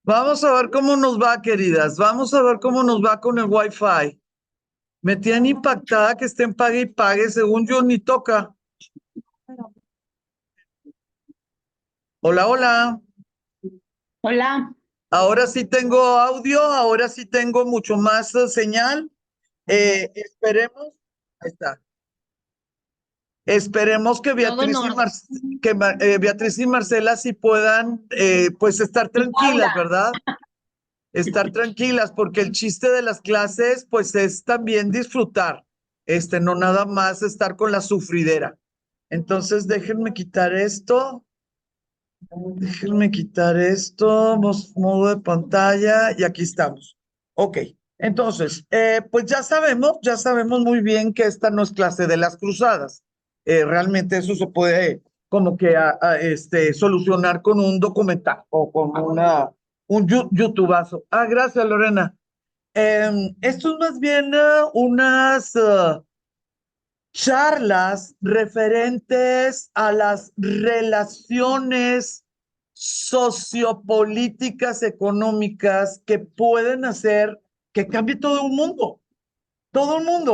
Vamos a ver cómo nos va, queridas. Vamos a ver cómo nos va con el Wi-Fi. Me tiene impactada que estén pague y pague. Según yo, ni toca. Hola, hola. Hola, Ahora sí tengo audio, ahora sí tengo mucho más señal. Esperemos. Ahí está. Esperemos que todo en Beatriz y, orden. Beatriz y Marcela sí puedan, pues, estar Y tranquilas, Paula, ¿verdad? Estar tranquilas, porque el chiste de las clases, pues, es también disfrutar, no nada más estar con la sufridera. Entonces, déjenme quitar esto, modo de pantalla, y aquí estamos. Ok, entonces, pues ya sabemos muy bien que esta no es clase de las cruzadas. Realmente eso se puede como que solucionar con un documental o con un youtubazo. Ah, gracias, Lorena. Esto es más bien unas charlas referentes a las relaciones sociopolíticas, económicas que pueden hacer que cambie todo el mundo,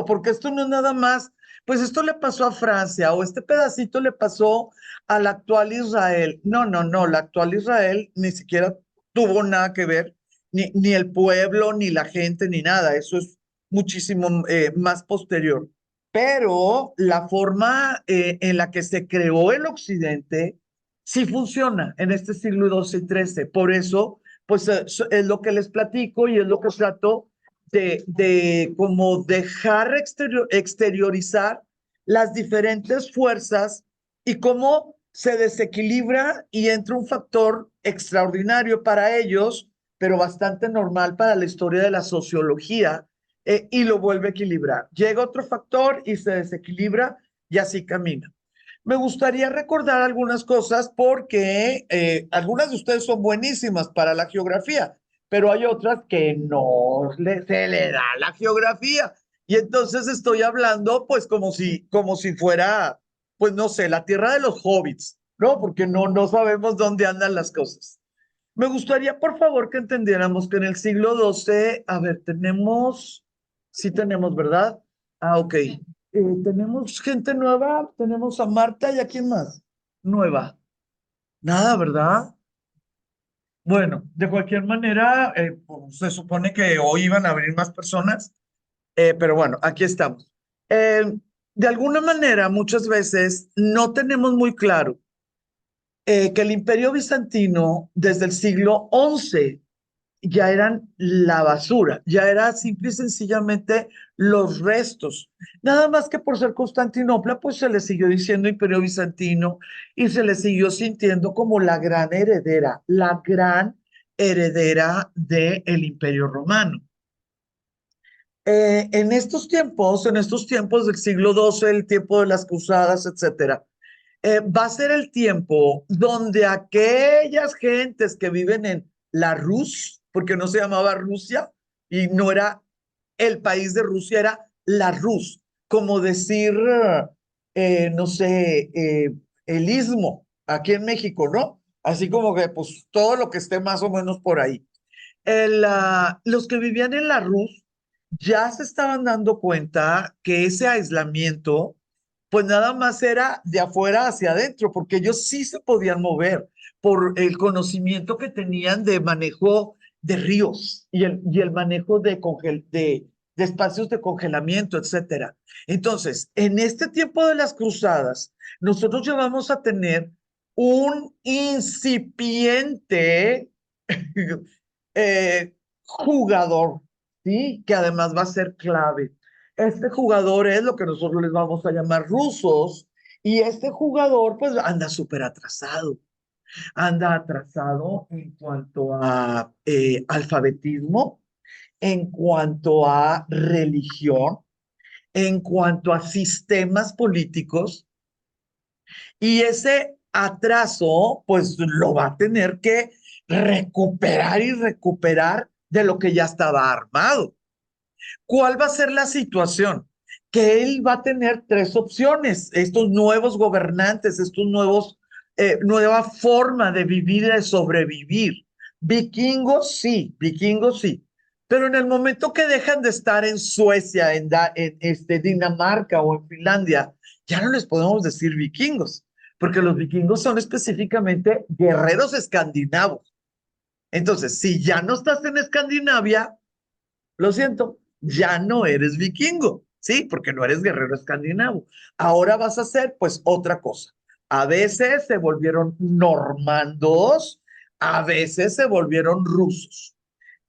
porque esto no es nada más, pues esto le pasó a Francia o este pedacito le pasó al actual Israel. No, no, no, la actual Israel ni siquiera tuvo nada que ver, ni el pueblo, ni la gente, ni nada. Eso es muchísimo más posterior. Pero la forma en la que se creó el Occidente sí funciona en este siglo XII y XIII. Por eso, pues es lo que les platico y es lo que trato de como dejar exteriorizar las diferentes fuerzas y cómo se desequilibra y entra un factor extraordinario para ellos, pero bastante normal para la historia de la sociología, y lo vuelve a equilibrar. Llega otro factor y se desequilibra y así camina. Me gustaría recordar algunas cosas porque algunas de ustedes son buenísimas para la geografía, pero hay otras que no se le da la geografía. Y entonces estoy hablando pues como si fuera, pues no sé, la tierra de los hobbits, ¿no? Porque no sabemos dónde andan las cosas. Me gustaría, por favor, que entendiéramos que en el siglo XII, a ver, sí tenemos, ¿verdad? Ah, ok. Tenemos gente nueva, tenemos a Marta y a quién más. Nueva. Nada, ¿verdad? Bueno, de cualquier manera, pues, se supone que hoy iban a venir más personas, pero bueno, aquí estamos. De alguna manera, muchas veces no tenemos muy claro que el Imperio Bizantino, desde el siglo XI, ya eran la basura, ya era simple y sencillamente los restos. Nada más que por ser Constantinopla, pues se le siguió diciendo Imperio Bizantino y se le siguió sintiendo como la gran heredera del Imperio Romano. En estos tiempos del siglo XII, el tiempo de las cruzadas, etcétera, va a ser el tiempo donde aquellas gentes que viven en la Rus, porque no se llamaba Rusia y no era el país de Rusia, era la Rus, como decir, no sé, el istmo aquí en México, ¿no? Así como que pues todo lo que esté más o menos por ahí. Los que vivían en la Rus ya se estaban dando cuenta que ese aislamiento, pues nada más era de afuera hacia adentro, porque ellos sí se podían mover por el conocimiento que tenían de manejo de ríos y el manejo de espacios de congelamiento, etcétera. Entonces, en este tiempo de las cruzadas, nosotros ya vamos a tener un incipiente jugador, ¿sí? Que además va a ser clave. Este jugador es lo que nosotros les vamos a llamar rusos, y este jugador pues anda atrasado en cuanto a alfabetismo, en cuanto a religión, en cuanto a sistemas políticos, y ese atraso, pues lo va a tener que recuperar y recuperar de lo que ya estaba armado. ¿Cuál va a ser la situación? Que él va a tener tres opciones, estos nuevos gobernantes, estos nuevos nueva forma de vivir y de sobrevivir. Vikingos sí, pero en el momento que dejan de estar en Suecia, en Dinamarca o en Finlandia, ya no les podemos decir vikingos, porque los vikingos son específicamente guerreros escandinavos. Entonces, si ya no estás en Escandinavia, lo siento, ya no eres vikingo, ¿sí? Porque no eres guerrero escandinavo. Ahora vas a hacer, pues, otra cosa. A veces se volvieron normandos, a veces se volvieron rusos.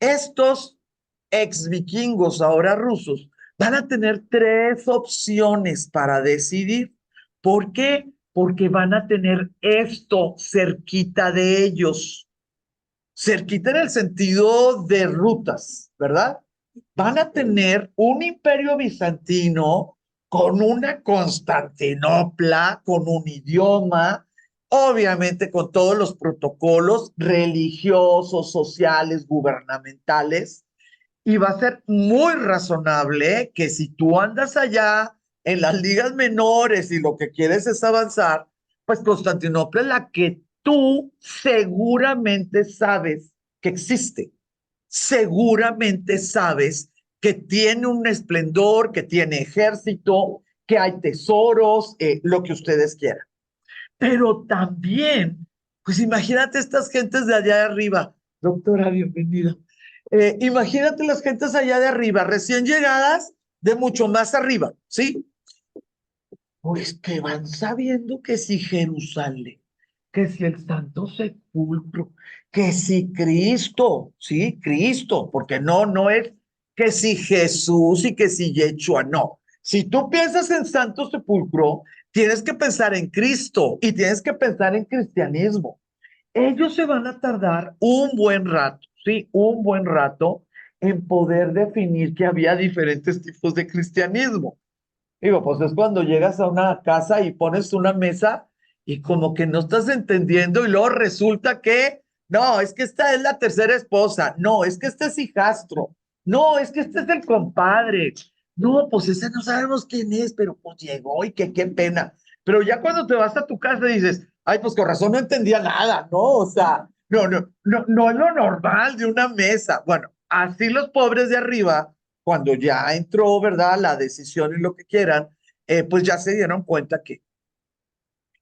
Estos ex vikingos, ahora rusos, van a tener tres opciones para decidir. ¿Por qué? Porque van a tener esto cerquita de ellos. Cerquita en el sentido de rutas, ¿verdad? Van a tener un imperio bizantino con una Constantinopla, con un idioma, obviamente con todos los protocolos religiosos, sociales, gubernamentales, y va a ser muy razonable que si tú andas allá en las ligas menores y lo que quieres es avanzar, pues Constantinopla es la que tú seguramente sabes que existe. Seguramente sabes que tiene un esplendor, que tiene ejército, que hay tesoros, lo que ustedes quieran. Pero también, pues imagínate estas gentes de allá de arriba. Doctora, bienvenida. Imagínate las gentes allá de arriba, recién llegadas de mucho más arriba, ¿sí? Pues que van sabiendo que si Jerusalén, que si el Santo Sepulcro, que si Cristo, sí, Cristo, porque no es que si Jesús y que si Yeshua, no. Si tú piensas en Santo Sepulcro, tienes que pensar en Cristo y tienes que pensar en cristianismo. Ellos se van a tardar un buen rato, sí, un buen rato en poder definir que había diferentes tipos de cristianismo. Digo, pues es cuando llegas a una casa y pones una mesa y como que no estás entendiendo y luego resulta que, no, es que esta es la tercera esposa, no, es que este es hijastro, no, es que este es el compadre, no, pues ese no sabemos quién es, pero pues llegó y que qué pena. Pero ya cuando te vas a tu casa dices, ay, pues con razón no entendía nada, ¿no? O sea, no es lo normal de una mesa. Bueno, así los pobres de arriba cuando ya entró, ¿verdad?, la decisión y lo que quieran, pues ya se dieron cuenta que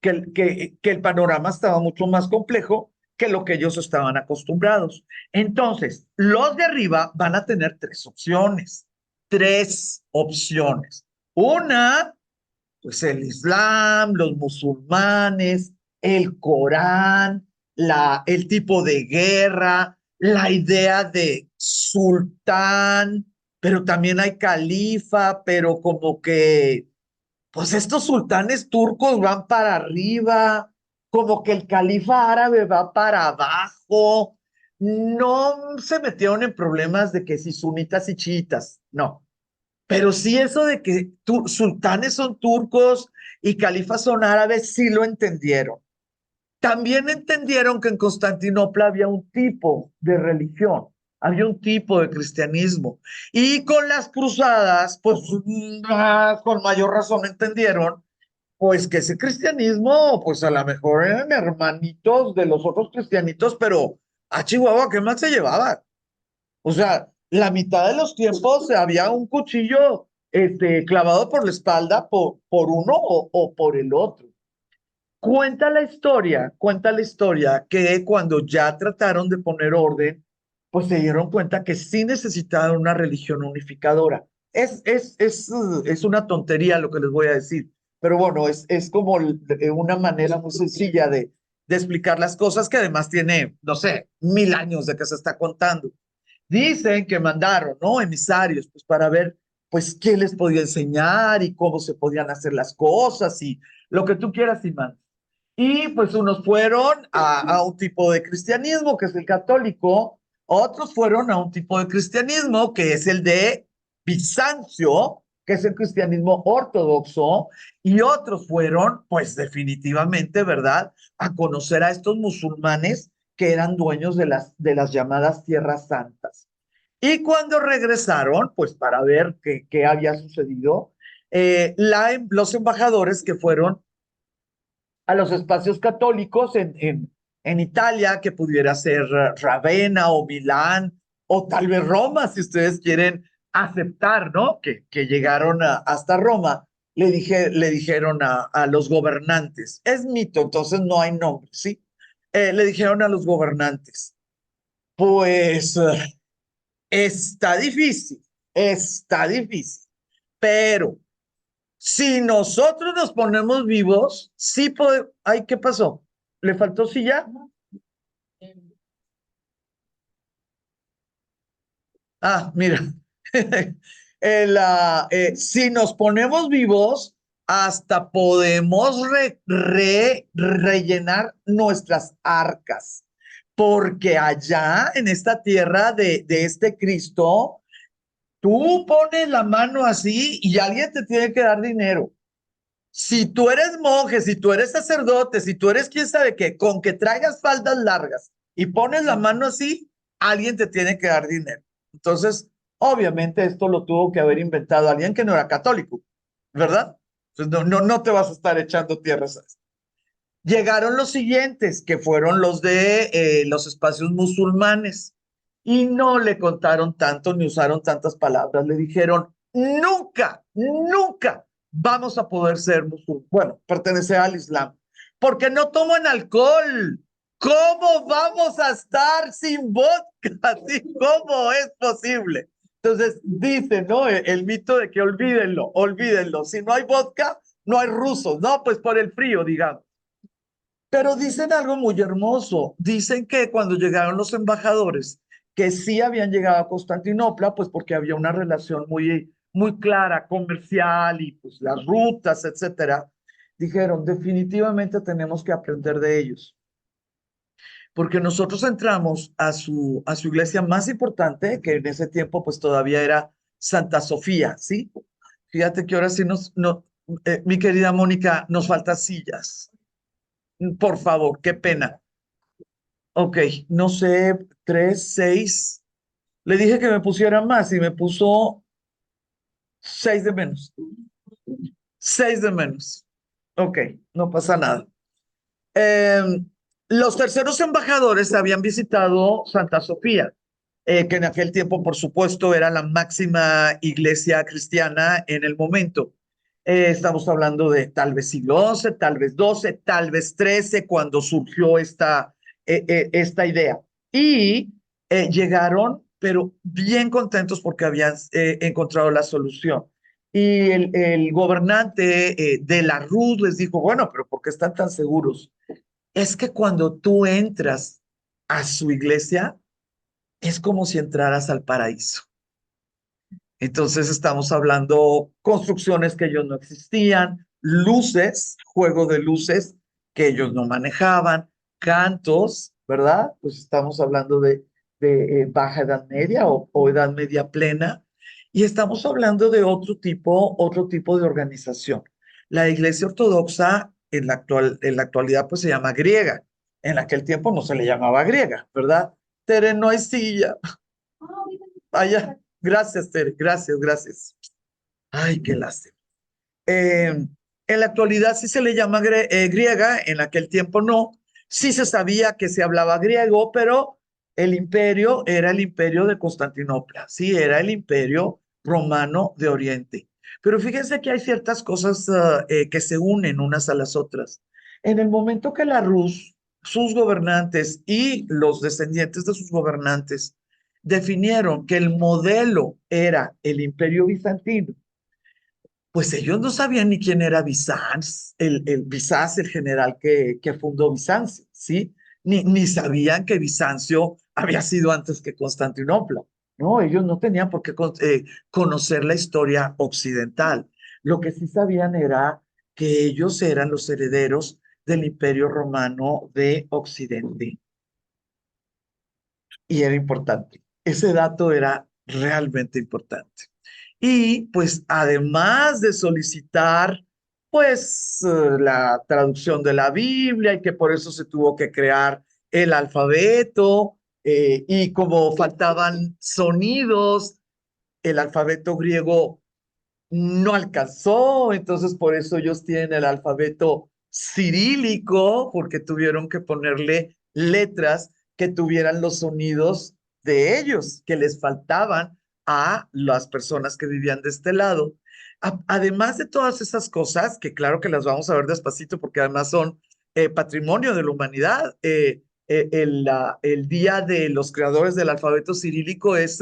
el panorama estaba mucho más complejo que lo que ellos estaban acostumbrados. Entonces, los de arriba van a tener tres opciones, tres opciones. Una, pues el Islam, los musulmanes, el Corán, el tipo de guerra, la idea de sultán, pero también hay califa, pero como que, pues estos sultanes turcos van para arriba, como que el califa árabe va para abajo. No se metieron en problemas de que si sunitas y chiitas, no, pero sí eso de que sultanes son turcos y califas son árabes, sí lo entendieron. También entendieron que en Constantinopla había un tipo de religión, había un tipo de cristianismo. Y con las cruzadas, pues con mayor razón entendieron, pues que ese cristianismo, pues a lo mejor eran hermanitos de los otros cristianitos, pero a Chihuahua, ¿qué más se llevaban? O sea, la mitad de los tiempos había un cuchillo clavado por la espalda por uno o por el otro. Cuenta la historia que cuando ya trataron de poner orden, pues se dieron cuenta que sí necesitaban una religión unificadora. Es una tontería lo que les voy a decir, pero bueno, es como una manera muy sencilla de explicar las cosas que además tiene, no sé, 1000 años de que se está contando. Dicen que mandaron, ¿no? Emisarios, pues para ver, pues, qué les podía enseñar y cómo se podían hacer las cosas y lo que tú quieras y mandes. Y pues unos fueron a un tipo de cristianismo, que es el católico, otros fueron a un tipo de cristianismo, que es el de Bizancio, que es el cristianismo ortodoxo, y otros fueron, pues definitivamente, ¿verdad?, a conocer a estos musulmanes que eran dueños de las llamadas tierras santas. Y cuando regresaron, pues para ver qué había sucedido, los embajadores que fueron a los espacios católicos en Italia, que pudiera ser Ravenna o Milán o tal vez Roma, si ustedes quieren aceptar, ¿no? Que llegaron hasta Roma, le dijeron a los gobernantes, es mito, entonces no hay nombre, ¿sí? Le dijeron a los gobernantes, pues está difícil, pero si nosotros nos ponemos vivos, sí podemos. Ay, ¿qué pasó? ¿Le faltó silla? Ah, mira. Si nos ponemos vivos, hasta podemos rellenar nuestras arcas. Porque allá en esta tierra de este Cristo, tú pones la mano así y alguien te tiene que dar dinero. Si tú eres monje, si tú eres sacerdote, si tú eres quién sabe qué, con que traigas faldas largas y pones la mano así, alguien te tiene que dar dinero. Entonces, obviamente esto lo tuvo que haber inventado alguien que no era católico, ¿verdad? Entonces, no te vas a estar echando tierras a esto. Llegaron los siguientes, que fueron los de los espacios musulmanes, y no le contaron tanto ni usaron tantas palabras. Le dijeron, nunca, nunca vamos a poder ser musulmanes, bueno, pertenecer al Islam, porque no toman alcohol. ¿Cómo vamos a estar sin vodka? ¿Sí? ¿Cómo es posible? Entonces dice, ¿no? El mito de que olvídenlo, olvídenlo. Si no hay vodka, no hay rusos. No, pues por el frío, digamos. Pero dicen algo muy hermoso. Dicen que cuando llegaron los embajadores, que sí habían llegado a Constantinopla, pues porque había una relación muy, muy clara, comercial y pues las rutas, etcétera, dijeron, definitivamente tenemos que aprender de ellos. Porque nosotros entramos a su iglesia más importante, que en ese tiempo pues todavía era Santa Sofía, ¿sí? Fíjate que ahora sí mi querida Mónica, nos faltan sillas. Por favor, qué pena. Ok, no sé, tres, seis. Le dije que me pusiera más y me puso seis de menos. Seis de menos. Ok, no pasa nada. Eh, los terceros embajadores habían visitado Santa Sofía, que en aquel tiempo, por supuesto, era la máxima iglesia cristiana en el momento. Estamos hablando de tal vez siglo XI, tal vez XII, tal vez XIII, cuando surgió esta idea. Y llegaron, pero bien contentos porque habían encontrado la solución. Y el gobernante de la Rus les dijo, bueno, pero ¿por qué están tan seguros? Es que cuando tú entras a su iglesia, es como si entraras al paraíso. Entonces estamos hablando construcciones que ellos no existían, luces, juego de luces que ellos no manejaban, cantos, ¿verdad? Pues estamos hablando de baja edad media o edad media plena, y estamos hablando de otro tipo de organización. La iglesia ortodoxa en la actualidad pues se llama griega. En aquel tiempo no se le llamaba griega, ¿verdad? Tere, no hay silla. Allá. Gracias, Tere. Gracias, gracias. Ay, qué lástima. En la actualidad sí se le llama griega, en aquel tiempo no. Sí se sabía que se hablaba griego, pero el imperio era el imperio de Constantinopla, sí, era el imperio romano de Oriente. Pero fíjense que hay ciertas cosas que se unen unas a las otras. En el momento que la Rus, sus gobernantes y los descendientes de sus gobernantes definieron que el modelo era el imperio bizantino, pues ellos no sabían ni quién era Bizancio, Bizancio, el general que fundó Bizancio, ¿sí? Ni sabían que Bizancio había sido antes que Constantinopla. No, ellos no tenían por qué conocer la historia occidental. Lo que sí sabían era que ellos eran los herederos del Imperio Romano de Occidente. Y era importante. Ese dato era realmente importante. Y pues además de solicitar pues la traducción de la Biblia y que por eso se tuvo que crear el alfabeto y como faltaban sonidos, el alfabeto griego no alcanzó, entonces por eso ellos tienen el alfabeto cirílico, porque tuvieron que ponerle letras que tuvieran los sonidos de ellos, que les faltaban a las personas que vivían de este lado. Además de todas esas cosas, que claro que las vamos a ver despacito porque además son patrimonio de la humanidad, el Día de los Creadores del Alfabeto Cirílico es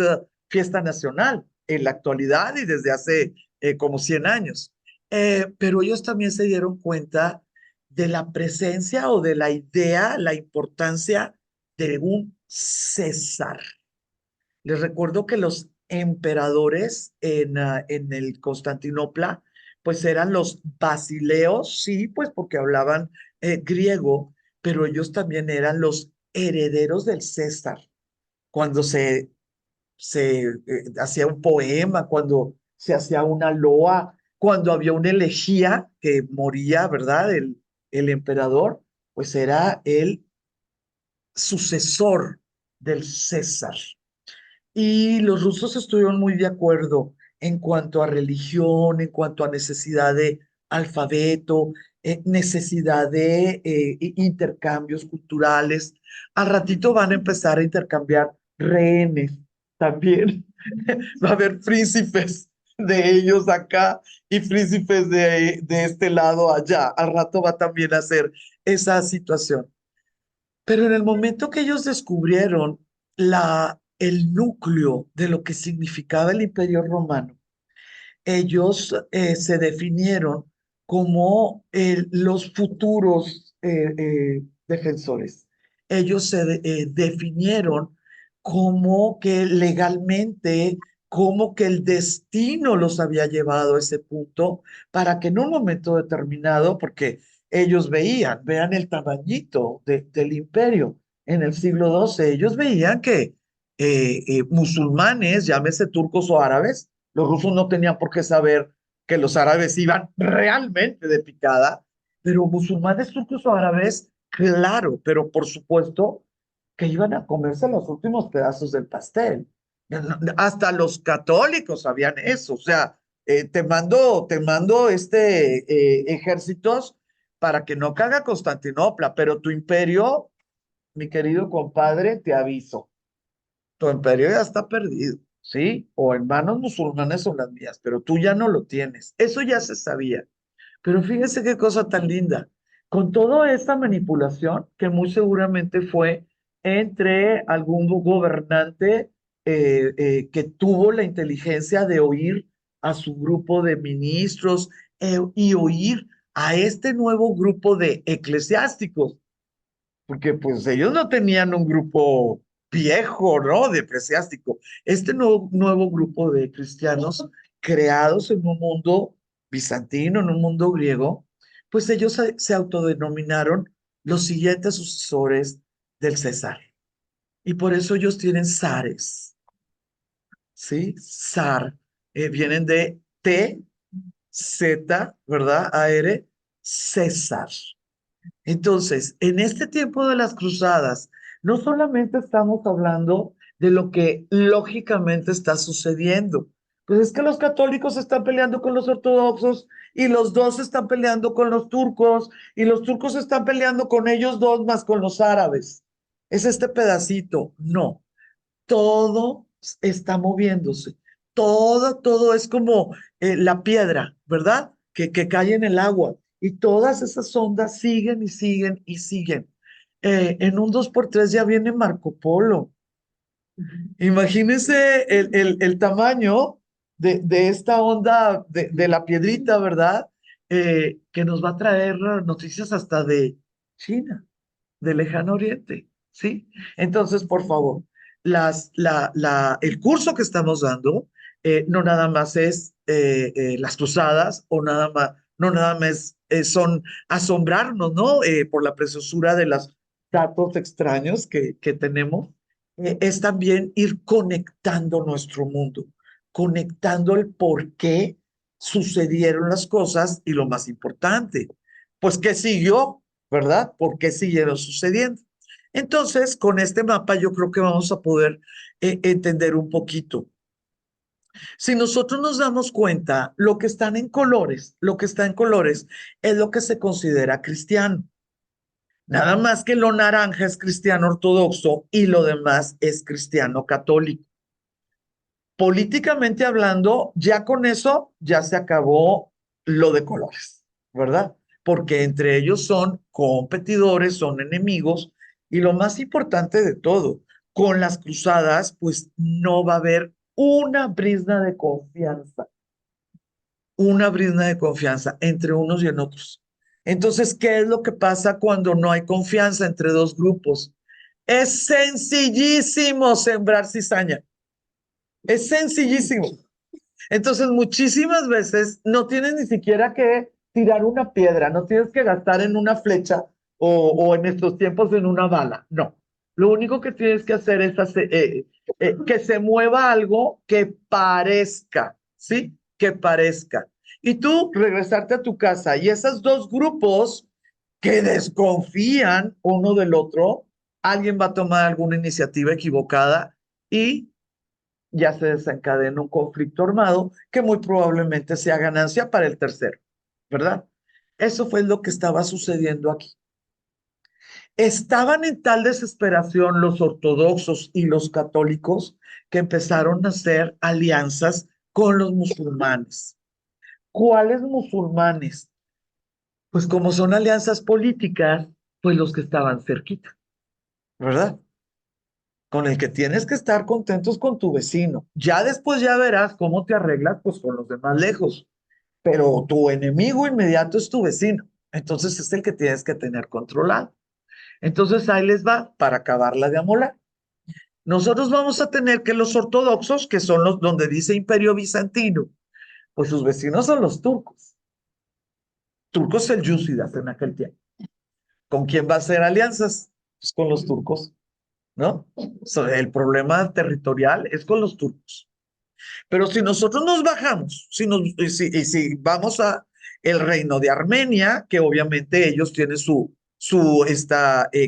fiesta nacional en la actualidad y desde hace como 100 años. Pero ellos también se dieron cuenta de la presencia o de la idea, la importancia de un César. Les recuerdo que los emperadores en el Constantinopla, pues eran los basileos, sí, pues porque hablaban griego, pero ellos también eran los herederos del César. Cuando se hacía un poema, cuando se hacía una loa, cuando había una elegía que moría, ¿verdad? El emperador, pues era el sucesor del César. Y los rusos estuvieron muy de acuerdo en cuanto a religión, en cuanto a necesidad de alfabeto, necesidad de intercambios culturales. Al ratito van a empezar a intercambiar rehenes también. Va a haber príncipes de ellos acá y príncipes de este lado allá. Al rato va también a ser esa situación. Pero en el momento que ellos descubrieron el núcleo de lo que significaba el Imperio Romano, ellos se definieron como los futuros defensores. Ellos se definieron como que legalmente, como que el destino los había llevado a ese punto para que en un momento determinado, porque ellos vean el tamañito del imperio en el siglo XII, ellos veían que musulmanes, llámese turcos o árabes, los rusos no tenían por qué saber que los árabes iban realmente de picada, pero musulmanes, turcos o árabes, claro, pero por supuesto que iban a comerse los últimos pedazos del pastel. Hasta los católicos sabían eso, o sea, te mando ejércitos para que no caiga Constantinopla, pero tu imperio, mi querido compadre, te aviso, tu imperio ya está perdido, ¿sí? O en manos musulmanes o las mías, pero tú ya no lo tienes. Eso ya se sabía. Pero fíjese qué cosa tan linda. Con toda esta manipulación, que muy seguramente fue entre algún gobernante que tuvo la inteligencia de oír a su grupo de ministros y oír a este nuevo grupo de eclesiásticos porque pues ellos no tenían un grupo viejo, ¿no? De eclesiástico. Este nuevo grupo de cristianos creados en un mundo bizantino, en un mundo griego, pues ellos se autodenominaron los siguientes sucesores del César. Y por eso ellos tienen zares, ¿sí? Zar. Vienen de T, Z, ¿verdad? AR, César. Entonces, en este tiempo de las cruzadas, no solamente estamos hablando de lo que lógicamente está sucediendo, pues es que los católicos están peleando con los ortodoxos y los dos están peleando con los turcos y los turcos están peleando con ellos dos más con los árabes. Es este pedacito. No, todo está moviéndose. Todo es como la piedra, ¿verdad? Que cae en el agua. Y todas esas ondas siguen y siguen y siguen. En un 2x3 ya viene Marco Polo. Imagínense el tamaño de esta onda de la piedrita, ¿verdad? Que nos va a traer noticias hasta de China, del lejano oriente, ¿sí? Entonces, por favor, el curso que estamos dando no nada más es las cruzadas o nada más, no nada más son asombrarnos, ¿no? Por la preciosura de los datos extraños que tenemos, es también ir conectando nuestro mundo, conectando el por qué sucedieron las cosas y lo más importante, pues qué siguió, ¿verdad? ¿Por qué siguieron sucediendo? Entonces, con este mapa yo creo que vamos a poder entender un poquito. Si nosotros nos damos cuenta, lo que están en colores, lo que está en colores es lo que se considera cristiano. Nada más que lo naranja es cristiano ortodoxo y lo demás es cristiano católico. Políticamente hablando, ya con eso ya se acabó lo de colores, ¿verdad? Porque entre ellos son competidores, son enemigos y lo más importante de todo, con las cruzadas, pues no va a haber una brizna de confianza entre unos y en otros. Entonces, ¿qué es lo que pasa cuando no hay confianza entre dos grupos? Es sencillísimo sembrar cizaña. Es sencillísimo. Entonces, muchísimas veces no tienes ni siquiera que tirar una piedra, no tienes que gastar en una flecha o en estos tiempos en una bala. No. Lo único que tienes que hacer es que se mueva algo que parezca, ¿sí? Que parezca. Y tú regresarte a tu casa y esos dos grupos que desconfían uno del otro, alguien va a tomar alguna iniciativa equivocada y ya se desencadena un conflicto armado que muy probablemente sea ganancia para el tercero, ¿verdad? Eso fue lo que estaba sucediendo aquí. Estaban en tal desesperación los ortodoxos y los católicos que empezaron a hacer alianzas con los musulmanes. ¿Cuáles musulmanes? Pues como son alianzas políticas, pues los que estaban cerquita, ¿verdad? Con el que tienes que estar contentos con tu vecino. Ya después ya verás cómo te arreglas pues con los demás lejos, pero tu enemigo inmediato es tu vecino. Entonces es el que tienes que tener controlado. Entonces ahí les va para acabarla de amolar. Nosotros vamos a tener que los ortodoxos, que son los donde dice Imperio Bizantino, pues sus vecinos son los turcos. Turcos selyúcidas en aquel tiempo. ¿Con quién va a hacer alianzas? Pues con los turcos, ¿no? El problema territorial es con los turcos. Pero si nosotros nos bajamos, si vamos a el reino de Armenia, que obviamente ellos tienen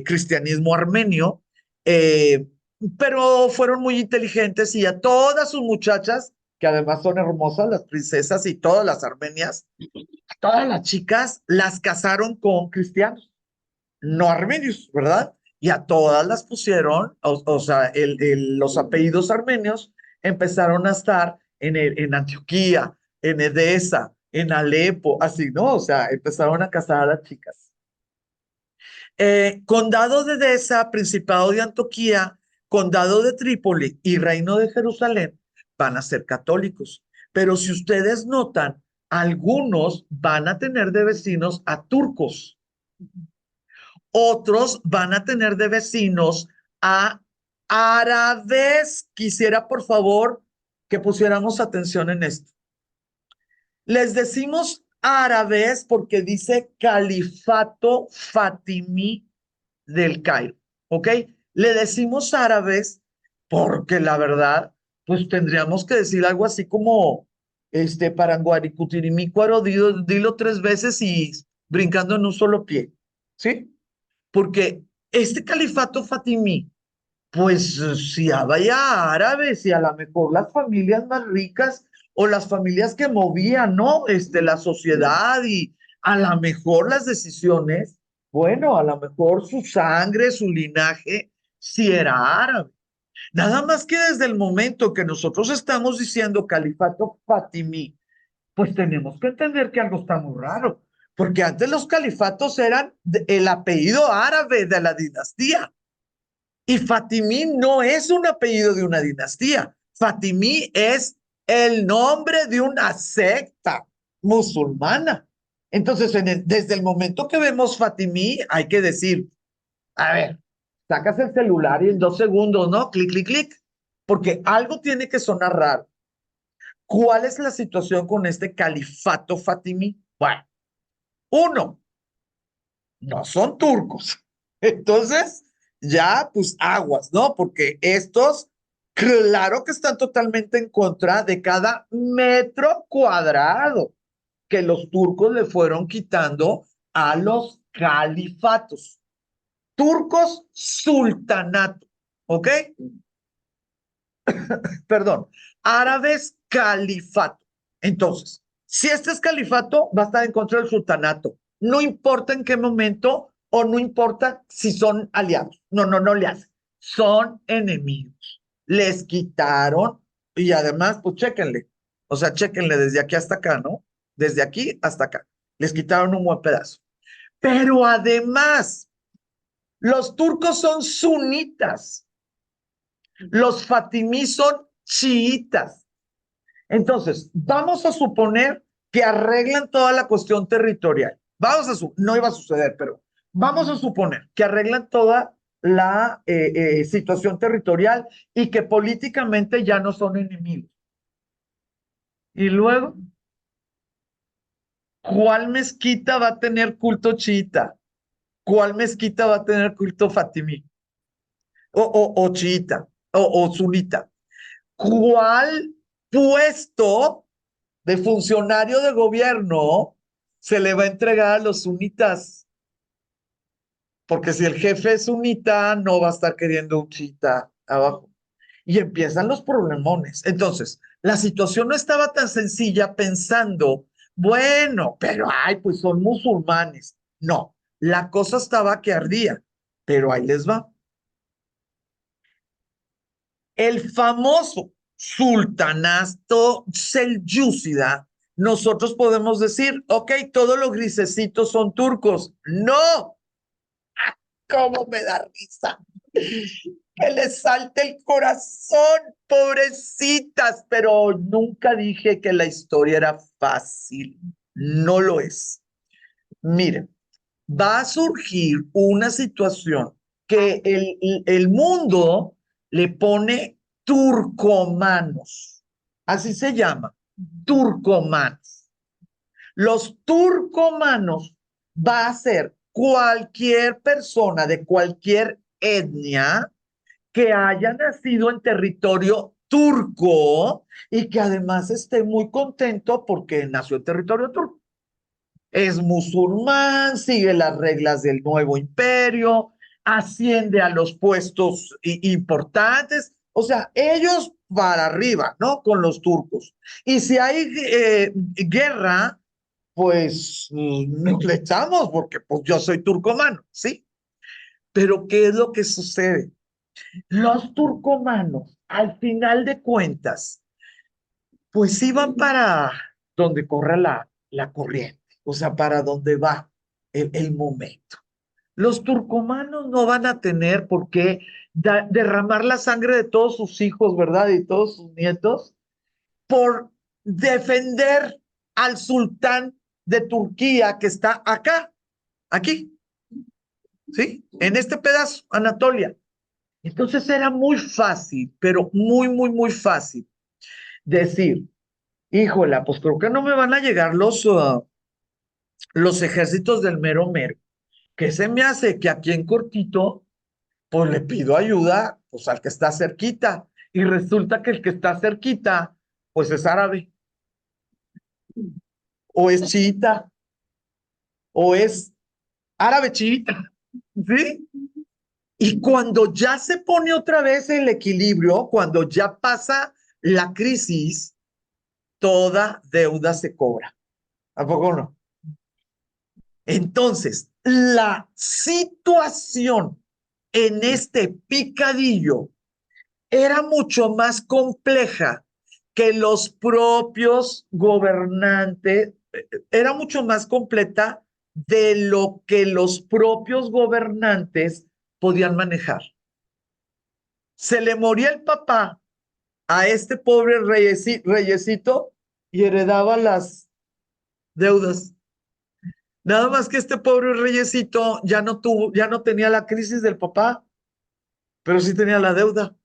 cristianismo armenio, eh, pero fueron muy inteligentes y a todas sus muchachas, que además son hermosas, las princesas y todas las armenias, todas las chicas las casaron con cristianos, no armenios, ¿verdad? Y a todas las pusieron, o sea, los apellidos armenios empezaron a estar en Antioquía, en Edesa, en Alepo, así, ¿no? O sea, empezaron a casar a las chicas. Condado de Edesa, Principado de Antioquía, Condado de Trípoli y Reino de Jerusalén van a ser católicos. Pero si ustedes notan, algunos van a tener de vecinos a turcos. Otros van a tener de vecinos a árabes. Quisiera, por favor, que pusiéramos atención en esto. Les decimos árabes porque dice Califato Fatimí del Cairo, ¿ok? Le decimos árabes porque la verdad, pues tendríamos que decir algo así como, Paranguaricutirimícuaro, dilo 3 veces y brincando en un solo pie, ¿sí? Porque este califato fatimí, pues si había árabes y a lo mejor las familias más ricas o las familias que movían, ¿no? La sociedad y a lo mejor las decisiones, bueno, a lo mejor su sangre, su linaje, sí era árabe. Nada más que desde el momento que nosotros estamos diciendo califato fatimí, pues tenemos que entender que algo está muy raro, porque antes los califatos eran el apellido árabe de la dinastía, y Fatimí no es un apellido de una dinastía, Fatimí es el nombre de una secta musulmana. Entonces, desde el momento que vemos Fatimí, hay que decir, a ver, sacas el celular y en 2 segundos, ¿no? Clic, clic, clic, porque algo tiene que sonar raro. ¿Cuál es la situación con este califato fatimí? Bueno, uno, no son turcos. Entonces, ya, pues aguas, ¿no? Porque estos, claro que están totalmente en contra de cada metro cuadrado que los turcos le fueron quitando a los califatos. Turcos sultanato, ¿ok? Perdón, árabes califato. Entonces, si este es califato, va a estar en contra del sultanato. No importa en qué momento o no importa si son aliados. No le hacen. Son enemigos. Les quitaron y además, pues chéquenle. O sea, chéquenle desde aquí hasta acá, ¿no? Desde aquí hasta acá. Les quitaron un buen pedazo. Pero además, los turcos son sunitas. Los fatimíes son chiitas. Entonces, vamos a suponer que arreglan toda la cuestión territorial. No iba a suceder, pero vamos a suponer que arreglan toda la situación territorial y que políticamente ya no son enemigos. Y luego, ¿cuál mezquita va a tener culto chiita? ¿Cuál mezquita va a tener culto fatimí? O chiita, o sunita. ¿Cuál puesto de funcionario de gobierno se le va a entregar a los sunitas? Porque si el jefe es sunita, no va a estar queriendo un chiita abajo. Y empiezan los problemones. Entonces, la situación no estaba tan sencilla pensando, bueno, pero ay, pues son musulmanes. No, la cosa estaba que ardía, pero ahí les va. El famoso sultanato selyúcida, nosotros podemos decir, ok, todos los grisecitos son turcos. No, cómo me da risa. Que les salte el corazón, pobrecitas, pero nunca dije que la historia era fácil. No lo es. Miren, va a surgir una situación que el mundo le pone turcomanos. Así se llama, turcomanos. Los turcomanos va a ser cualquier persona de cualquier etnia que haya nacido en territorio turco y que además esté muy contento porque nació en territorio turco. Es musulmán, sigue las reglas del nuevo imperio, asciende a los puestos importantes, o sea, ellos para arriba, ¿no? Con los turcos. Y si hay guerra, pues nos le echamos porque pues yo soy turcomano, ¿sí? Pero ¿qué es lo que sucede? Los turcomanos, al final de cuentas, pues iban para donde corre la corriente, o sea, para donde va el momento. Los turcomanos no van a tener por qué derramar la sangre de todos sus hijos, ¿verdad? Y todos sus nietos, por defender al sultán de Turquía que está acá, aquí, ¿sí? En este pedazo, Anatolia. Entonces era muy fácil, pero muy fácil decir, híjola, pues creo que no me van a llegar los ejércitos del mero mero. ¿Qué se me hace? Que aquí en cortito, pues le pido ayuda, pues al que está cerquita. Y resulta que el que está cerquita, pues es árabe, o es chiita, o es árabe chiita, ¿sí? Y cuando ya se pone otra vez el equilibrio, cuando ya pasa la crisis, toda deuda se cobra. ¿A poco no? Entonces, la situación en este picadillo era mucho más compleja que los propios gobernantes, era mucho más completa de lo que los propios gobernantes podían manejar. Se le moría el papá a este pobre reyesito y heredaba las deudas. Nada más que este pobre reyesito ya no tenía la crisis del papá, pero sí tenía la deuda.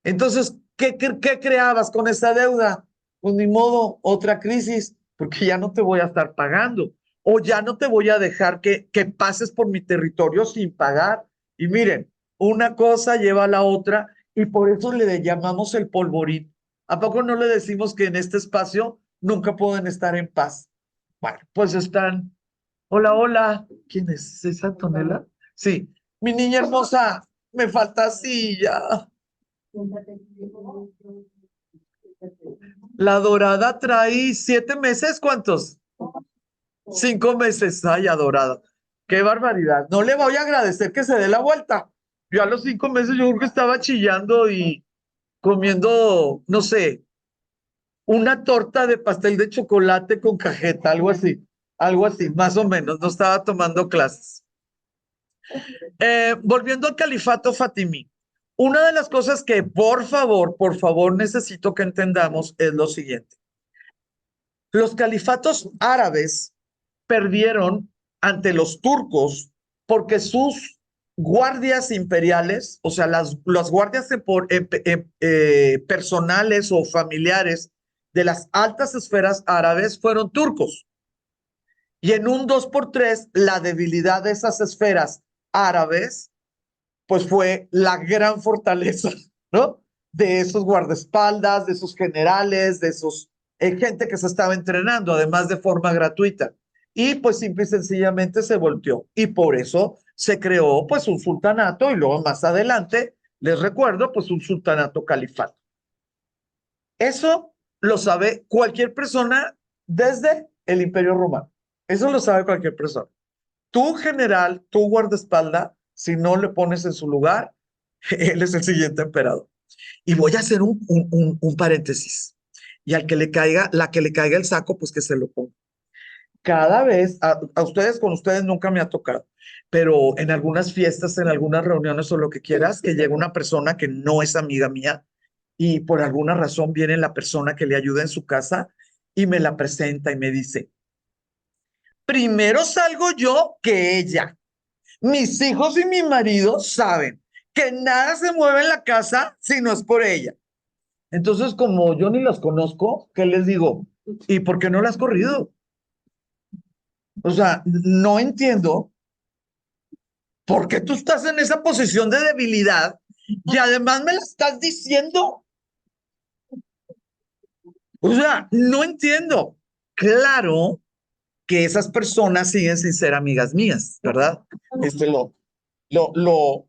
Entonces, ¿qué creabas con esa deuda? Pues ni modo, otra crisis, porque ya no te voy a estar pagando o ya no te voy a dejar que pases por mi territorio sin pagar. Y miren, una cosa lleva a la otra y por eso le llamamos el polvorín. ¿A poco no le decimos que en este espacio nunca pueden estar en paz? Bueno, pues están. Hola, hola. ¿Quién es? ¿Es Antonella? Sí. Mi niña hermosa, me falta silla. La dorada trae 7 meses, ¿cuántos? 5 meses. Ay, adorada. Qué barbaridad. No le voy a agradecer que se dé la vuelta. Yo a los 5 meses yo creo que estaba chillando y comiendo, no sé, una torta de pastel de chocolate con cajeta, algo así, más o menos. No estaba tomando clases. Volviendo al califato fatimí, una de las cosas que por favor, necesito que entendamos es lo siguiente. Los califatos árabes perdieron ante los turcos porque sus guardias imperiales, o sea, las guardias personales o familiares de las altas esferas árabes fueron turcos. Y en un 2x3, la debilidad de esas esferas árabes, pues fue la gran fortaleza, ¿no? De esos guardaespaldas, de esos generales, de esos gente que se estaba entrenando, además de forma gratuita. Y pues simple y sencillamente se volteó. Y por eso se creó pues un sultanato y luego más adelante, les recuerdo, pues un sultanato califato. Eso lo sabe cualquier persona desde el Imperio Romano. Eso lo sabe cualquier persona. Tu general, tu guardaespaldas, si no le pones en su lugar, él es el siguiente emperador. Y voy a hacer un paréntesis. Y al que le caiga, la que le caiga el saco, pues que se lo ponga. Cada vez, a ustedes, con ustedes nunca me ha tocado, pero en algunas fiestas, en algunas reuniones o lo que quieras, que llega una persona que no es amiga mía y por alguna razón viene la persona que le ayuda en su casa y me la presenta y me dice, primero salgo yo que ella. Mis hijos y mi marido saben que nada se mueve en la casa si no es por ella. Entonces, como yo ni las conozco, ¿qué les digo? ¿Y por qué no las has corrido? O sea, no entiendo por qué tú estás en esa posición de debilidad y además me la estás diciendo. O sea, no entiendo. Claro que esas personas siguen sin ser amigas mías, ¿verdad? Este lo, lo,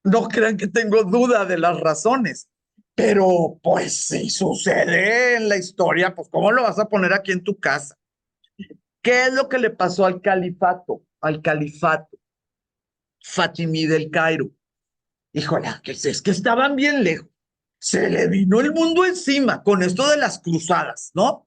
no crean que tengo duda de las razones, pero pues si sucede en la historia, pues ¿cómo lo vas a poner aquí en tu casa? ¿Qué es lo que le pasó al califato fatimí del Cairo? Híjole, que es que estaban bien lejos. Se le vino el mundo encima con esto de las cruzadas, ¿no?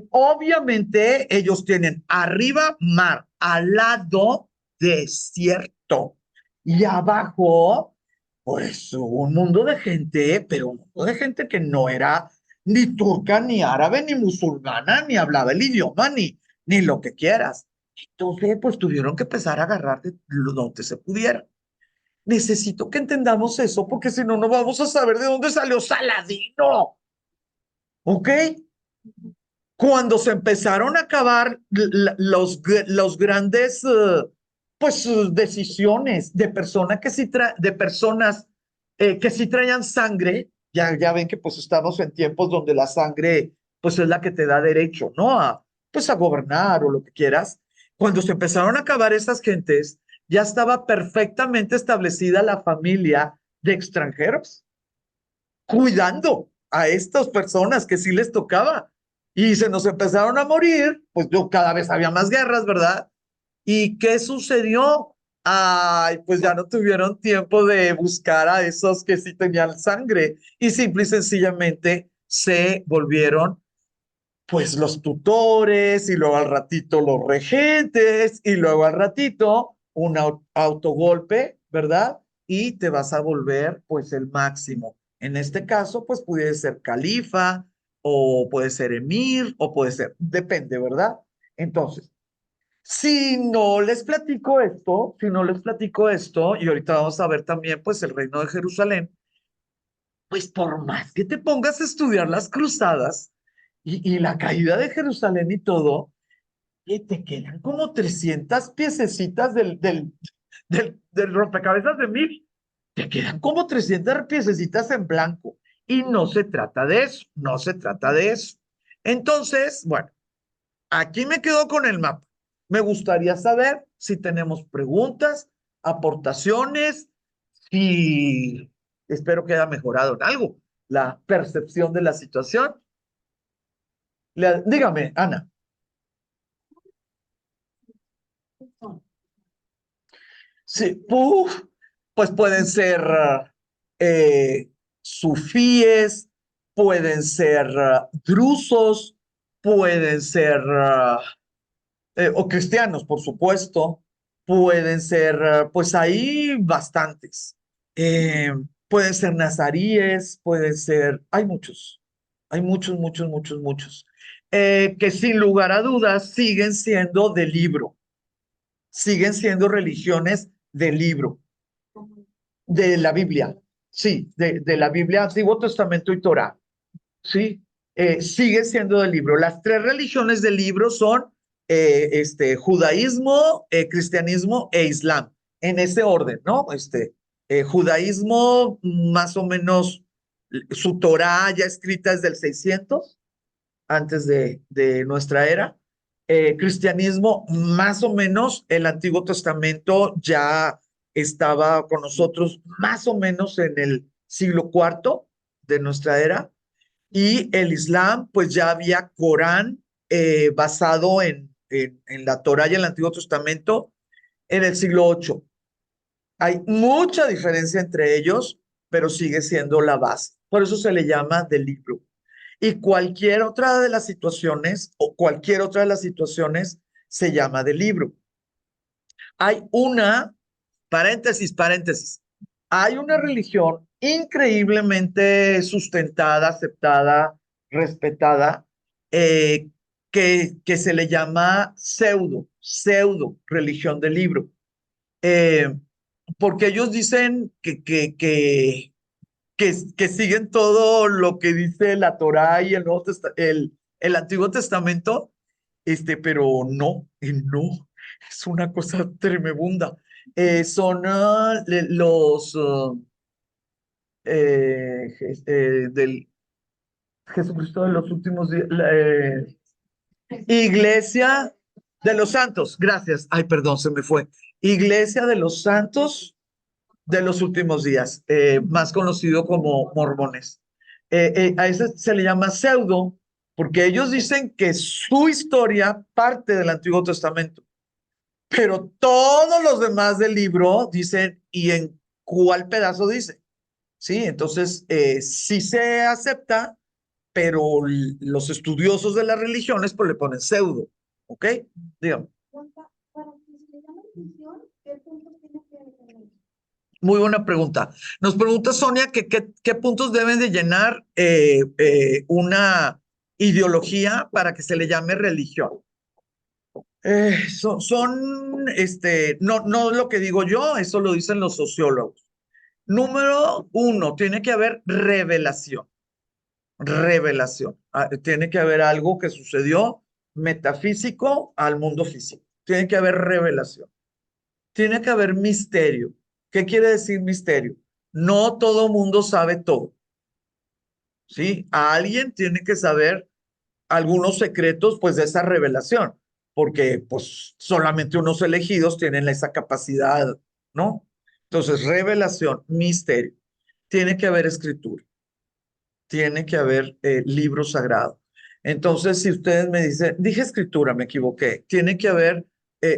Obviamente ellos tienen arriba mar, al lado desierto y abajo, pues un mundo de gente, pero un mundo de gente que no era ni turca, ni árabe, ni musulmana, ni hablaba el idioma, ni lo que quieras. Entonces, pues tuvieron que empezar a agarrar de donde se pudiera. Necesito que entendamos eso, porque si no, no vamos a saber de dónde salió Saladino. ¿Ok? Cuando se empezaron a acabar los grandes pues decisiones de personas que sí de personas que sí traían sangre, ya ven que pues estamos en tiempos donde la sangre pues es la que te da derecho, ¿no? Pues a gobernar o lo que quieras. Cuando se empezaron a acabar esas gentes, ya estaba perfectamente establecida la familia de extranjeros cuidando a estas personas que sí les tocaba. Y se nos empezaron a morir, pues yo cada vez había más guerras, ¿verdad? ¿Y qué sucedió? Ay, pues ya no tuvieron tiempo de buscar a esos que sí tenían sangre y simple y sencillamente se volvieron pues los tutores y luego al ratito los regentes y luego al ratito un autogolpe, ¿verdad? Y te vas a volver pues el máximo. En este caso, pues puede ser califa o puede ser emir o puede ser, depende, ¿verdad? Entonces, si no les platico esto, y ahorita vamos a ver también pues el reino de Jerusalén, pues por más que te pongas a estudiar las cruzadas y la caída de Jerusalén y todo, te quedan como 300 piececitas del rompecabezas de 1000. Te quedan como 300 piececitas en blanco. Y no se trata de eso, no se trata de eso. Entonces, bueno, aquí me quedo con el mapa. Me gustaría saber si tenemos preguntas, aportaciones, si espero que haya mejorado en algo. la percepción de la situación. Dígame, Ana. Sí, pues pueden ser sufíes, pueden ser drusos, pueden ser o cristianos, por supuesto, pueden ser, pues hay bastantes. Eh, Pueden ser nazaríes, pueden ser, hay muchos, muchos, muchos, muchos, que sin lugar a dudas siguen siendo siguen siendo religiones de libro, de la Biblia, sí, de la Biblia, Antiguo Testamento y Torá, sí, sigue siendo del libro. Las tres religiones del libro son judaísmo, cristianismo e islam, en ese orden, ¿no? Judaísmo, más o menos, su Torá ya escrita desde el 600 antes de nuestra era. Cristianismo, más o menos, el Antiguo Testamento ya estaba con nosotros más o menos en el siglo cuarto de nuestra era. Y el Islam, pues ya había Corán basado en la Torá y el Antiguo Testamento en el siglo ocho. Hay mucha diferencia entre ellos, pero sigue siendo la base. Por eso se le llama del libro. Y cualquier otra de las situaciones, o cualquier otra de las situaciones, se llama del libro. Hay una, paréntesis, paréntesis, hay una religión increíblemente sustentada, aceptada, respetada, eh, que se le llama pseudo religión del libro. Eh, Porque ellos dicen que siguen todo lo que dice la Torá y el Antiguo Testamento, pero no, es una cosa tremenda. Son los del Jesucristo de los últimos días, Iglesia de los Santos, gracias. Ay, perdón, se me fue. Iglesia de los Santos de los últimos días, más conocido como mormones. A ese se le llama pseudo, porque ellos dicen que su historia parte del Antiguo Testamento, pero todos los demás del libro dicen, ¿y en cuál pedazo dice? Sí, entonces sí se acepta, pero los estudiosos de las religiones pues le ponen pseudo, ¿ok? Dígame. Para que se le llame religión, ¿qué puntos tiene que tener? Muy buena pregunta. Nos pregunta Sonia que qué puntos deben de llenar una ideología para que se le llame religión. No lo que digo yo, eso lo dicen los sociólogos. Número uno, tiene que haber revelación. Revelación. Tiene que haber algo que sucedió metafísico al mundo físico. Tiene que haber revelación. Tiene que haber misterio. ¿Qué quiere decir misterio? No todo mundo sabe todo, ¿sí? Alguien tiene que saber algunos secretos, pues, de esa revelación, porque, pues, solamente unos elegidos tienen esa capacidad, ¿no? Entonces, revelación, misterio. Tiene que haber escritura, tiene que haber libro sagrado. Entonces, si ustedes me dicen, dije escritura, me equivoqué, tiene que haber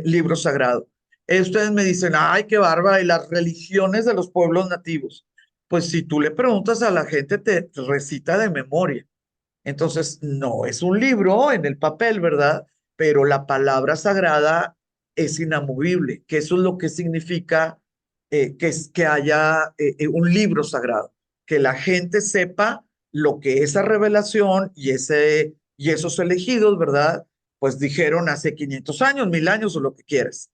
libro sagrado. Ustedes me dicen, ay, qué bárbara, y las religiones de los pueblos nativos. Pues si tú le preguntas a la gente, te recita de memoria. Entonces, no es un libro en el papel, ¿verdad? Pero la palabra sagrada es inamovible, que eso es lo que significa que haya un libro sagrado, que la gente sepa lo que esa revelación y esos elegidos, ¿verdad? Pues dijeron hace 500 años, 1000 años o lo que quieras.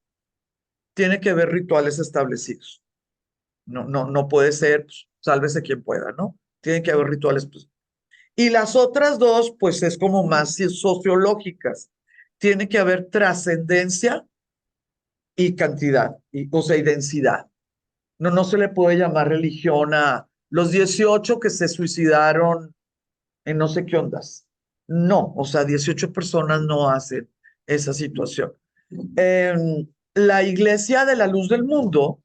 Tiene que haber rituales establecidos. No puede ser, pues, sálvese quien pueda, ¿no? Tiene que haber rituales, pues. Y las otras dos, pues es como más sociológicas. Tiene que haber trascendencia y cantidad, o sea, y densidad. No se le puede llamar religión a los 18 que se suicidaron en no sé qué ondas. No, o sea, 18 personas no hacen esa situación. La Iglesia de la Luz del Mundo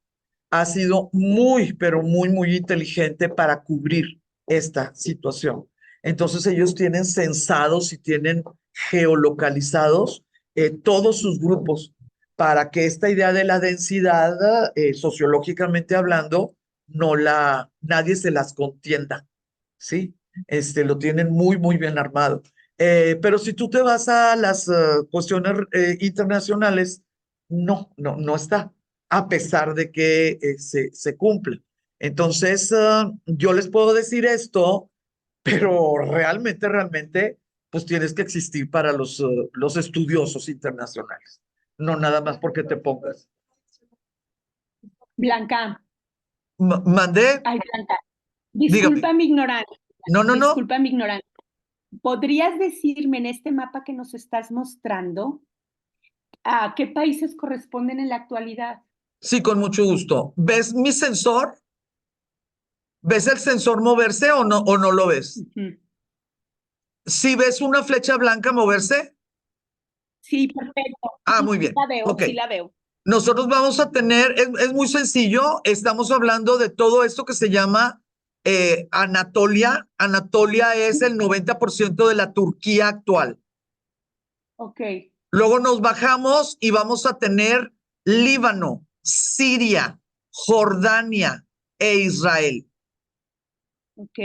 ha sido muy, pero muy, muy inteligente para cubrir. esta situación. Entonces ellos tienen censados y tienen geolocalizados todos sus grupos para que esta idea de la densidad, sociológicamente hablando, nadie se las contienda, ¿sí? Lo tienen muy, muy bien armado. Pero si tú te vas a las cuestiones internacionales, no está, a pesar de que se cumple. Entonces, yo les puedo decir esto, pero realmente, pues tienes que existir para los estudiosos internacionales, no nada más porque te pongas. Blanca, Mandé, ay, Blanca, dígame. disculpa mi ignorancia, No. disculpa mi ignorancia. ¿Podrías decirme en este mapa que nos estás mostrando a qué países corresponden en la actualidad? Sí, con mucho gusto. ¿Ves mi sensor? ¿Ves el sensor moverse o no lo ves? Ujú. ¿Sí ves una flecha blanca moverse? Sí, perfecto. Ah, Sí, muy sí bien. la veo, Ok. sí la veo. Nosotros vamos a tener, es muy sencillo, estamos hablando de todo esto que se llama Anatolia. Anatolia es el 90% de la Turquía actual. Ok, Luego nos bajamos y vamos a tener Líbano, Siria, Jordania e Israel. ok.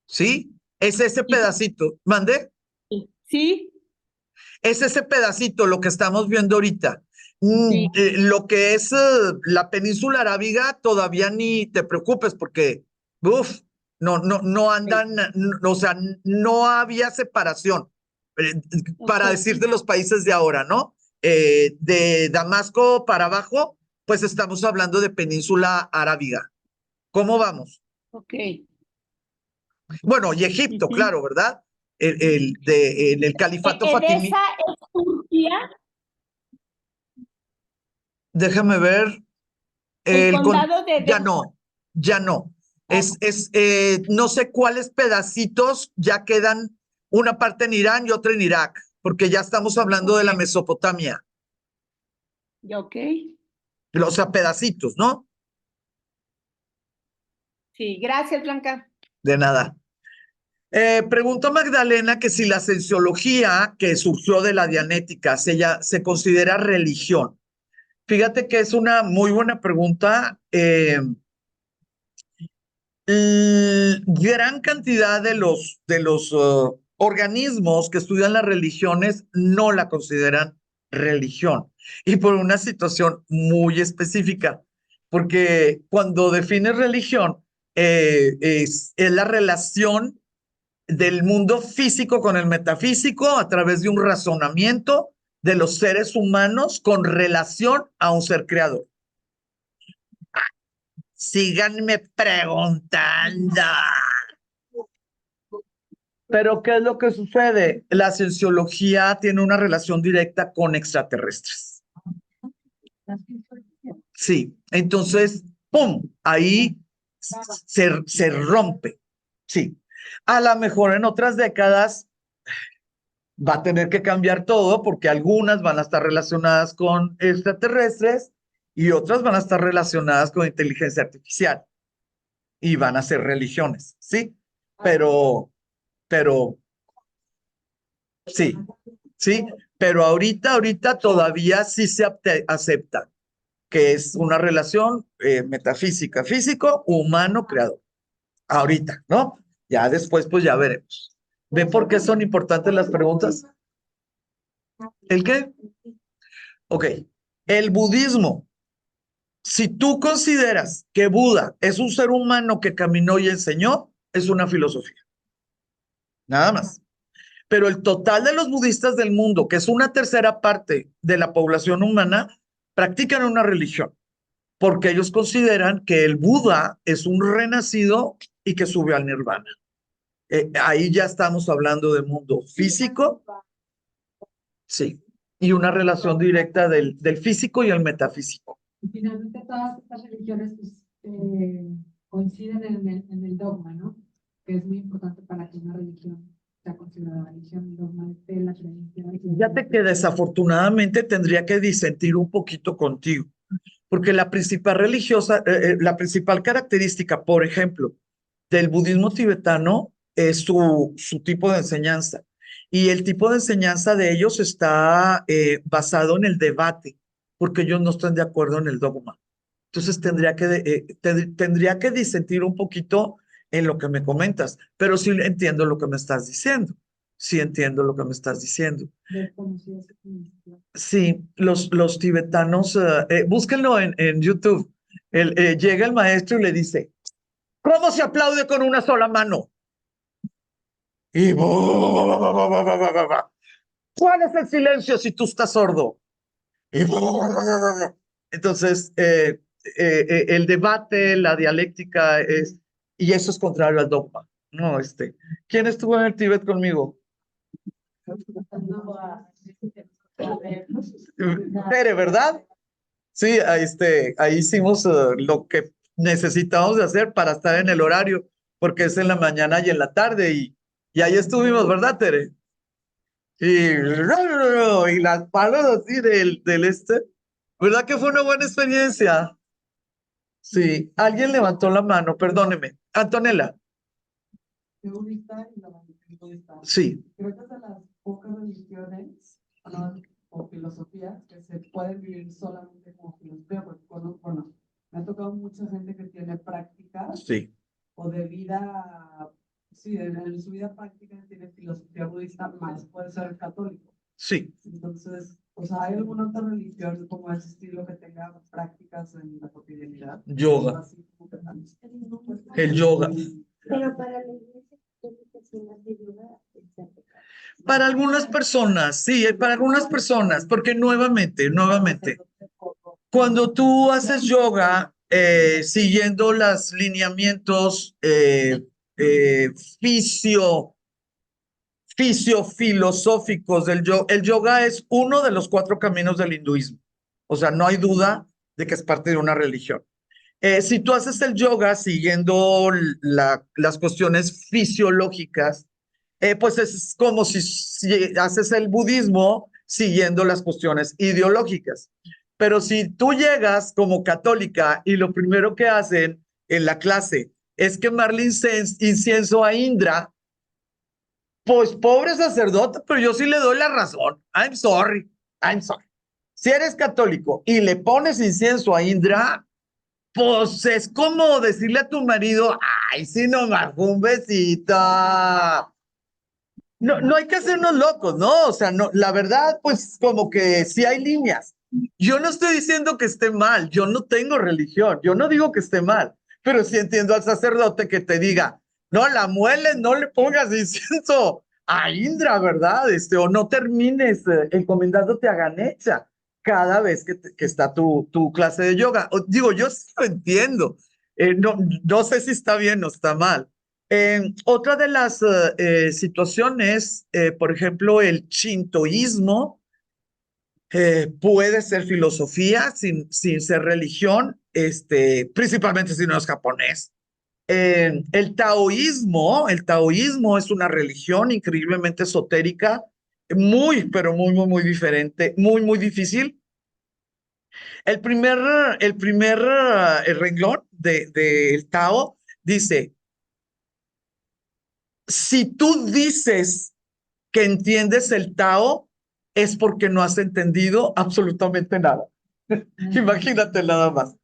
¿Sí? Es ese Y pedacito. ¿Mande? sí, Es ese pedacito lo que estamos viendo ahorita. sí, Lo que es la península arábiga, todavía ni te preocupes porque, uff, no sí. andan, o sea, no había separación, eh, Ok, para decirte los países de ahora, ¿no? De Damasco para abajo, pues estamos hablando de península arábiga. ¿Cómo vamos? ok. Bueno, y Egipto, Ujú. claro, ¿verdad? En el califato fatimí. ¿Edesa es Turquía? Déjame ver. El El con, condado ya no, ya no. ah, No sé cuáles pedacitos ya quedan, una parte en Irán y otra en Irak, porque ya estamos hablando de ok, la Mesopotamia, ok. o sea, pedacitos, ¿no? Sí, gracias, Blanca. De nada. Pregunta Magdalena que si la cienciología que surgió de la dianética se considera religión. Fíjate que es una muy buena pregunta. Gran cantidad de los organismos que estudian las religiones no la consideran religión y por una situación muy específica, porque cuando defines religión es la relación del mundo físico con el metafísico a través de un razonamiento de los seres humanos con relación a un ser creador. Síganme preguntando. Pero ¿qué es lo que sucede? La cienciología tiene una relación directa con extraterrestres. Sí, entonces, ¡pum! Ahí se rompe. Sí. A lo mejor en otras décadas va a tener que cambiar todo porque algunas van a estar relacionadas con extraterrestres y otras van a estar relacionadas con inteligencia artificial y van a ser religiones, ¿sí? Pero sí, sí, pero ahorita todavía sí se acepta que es una relación metafísica, físico, humano, creador. Ahorita, ¿no? Ya después, pues ya veremos. ¿Ven por qué son importantes las preguntas? ¿El qué? Ok. El budismo. Si tú consideras que Buda es un ser humano que caminó y enseñó, es una filosofía. Nada más. Pero el total de los budistas del mundo, que es una tercera parte de la población humana, practican una religión, porque ellos consideran que el Buda es un renacido y que subió al nirvana. Ahí ya estamos hablando de mundo físico, sí, y una relación directa del físico y el metafísico. Y finalmente todas estas religiones pues, coinciden en el dogma, ¿no? Que es muy importante para que una religión sea considerada religión, el dogma de fe, la creencia. Fíjate que desafortunadamente tendría que disentir un poquito contigo, porque la principal característica, por ejemplo, del budismo tibetano es su tipo de enseñanza. Y el tipo de enseñanza de ellos está basado en el debate, porque ellos no están de acuerdo en el dogma. Entonces tendría que disentir un poquito en lo que me comentas, pero sí entiendo lo que me estás diciendo. Sí entiendo lo que me estás diciendo. Desconocido ese concepto. Sí, los tibetanos, búsquenlo en YouTube. Llega el maestro y le dice, ¿cómo se aplaude con una sola mano? Y ¿cuál es el silencio si tú estás sordo? Y entonces, el debate, la dialéctica y eso es contrario al dogma. No, ¿quién estuvo en el Tíbet conmigo? Tere, ¿verdad? Sí, ahí hicimos lo que necesitamos de hacer para estar en el horario, porque es en la mañana y en la tarde, y ahí estuvimos, ¿verdad, Tere? Y las palas así ¿verdad que fue una buena experiencia? Sí, alguien levantó la mano, perdóneme. Antonella, Budista y la religión budista. sí, Creo que es de las pocas religiones, ¿no? O filosofías que se pueden vivir solamente como filosofía, porque bueno, me ha tocado mucha gente que tiene prácticas sí, o de vida, sí, en su vida práctica tiene filosofía budista, más puede ser católico. sí, Entonces, o sea, ¿hay alguna otra religión como ese estilo que tenga prácticas en la cotidianidad? yoga, Así como que el yoga. Pero para la iglesia católica, si no hace yoga, está pecado. Para algunas personas, sí, para algunas personas, porque nuevamente, cuando tú haces yoga, siguiendo los lineamientos fisio, fisiofilosóficos del yoga, el yoga es uno de los 4 caminos del hinduismo. O sea, no hay duda de que es parte de una religión. Si tú haces el yoga siguiendo las cuestiones fisiológicas, pues es como si haces el budismo siguiendo las cuestiones ideológicas. Pero si tú llegas como católica y lo primero que hacen en la clase es quemarle incienso a Indra, pues pobre sacerdote, pero yo sí le doy la razón. I'm sorry, I'm sorry. Si eres católico y le pones incienso a Indra, pues es como decirle a tu marido, ay, sí, nomás un besito. No, no hay que hacernos locos, ¿no? O sea, no, la verdad, pues como que sí hay líneas. Yo no estoy diciendo que esté mal, yo no tengo religión, yo no digo que esté mal, pero sí entiendo al sacerdote que te diga, no la mueles, no le pongas incienso a Indra, ¿verdad? O no termines encomendándote a Ganesha cada vez que está tu clase de yoga. Digo, yo sí lo entiendo. No sé si está bien o está mal. Otra de las situaciones, por ejemplo, el shintoísmo puede ser filosofía sin ser religión, principalmente si no es japonés. El taoísmo es una religión increíblemente esotérica, muy, pero muy, muy, muy diferente, muy, muy difícil. El primer renglón del Tao dice, si tú dices que entiendes el Tao, es porque no has entendido absolutamente nada. Imagínate nada más.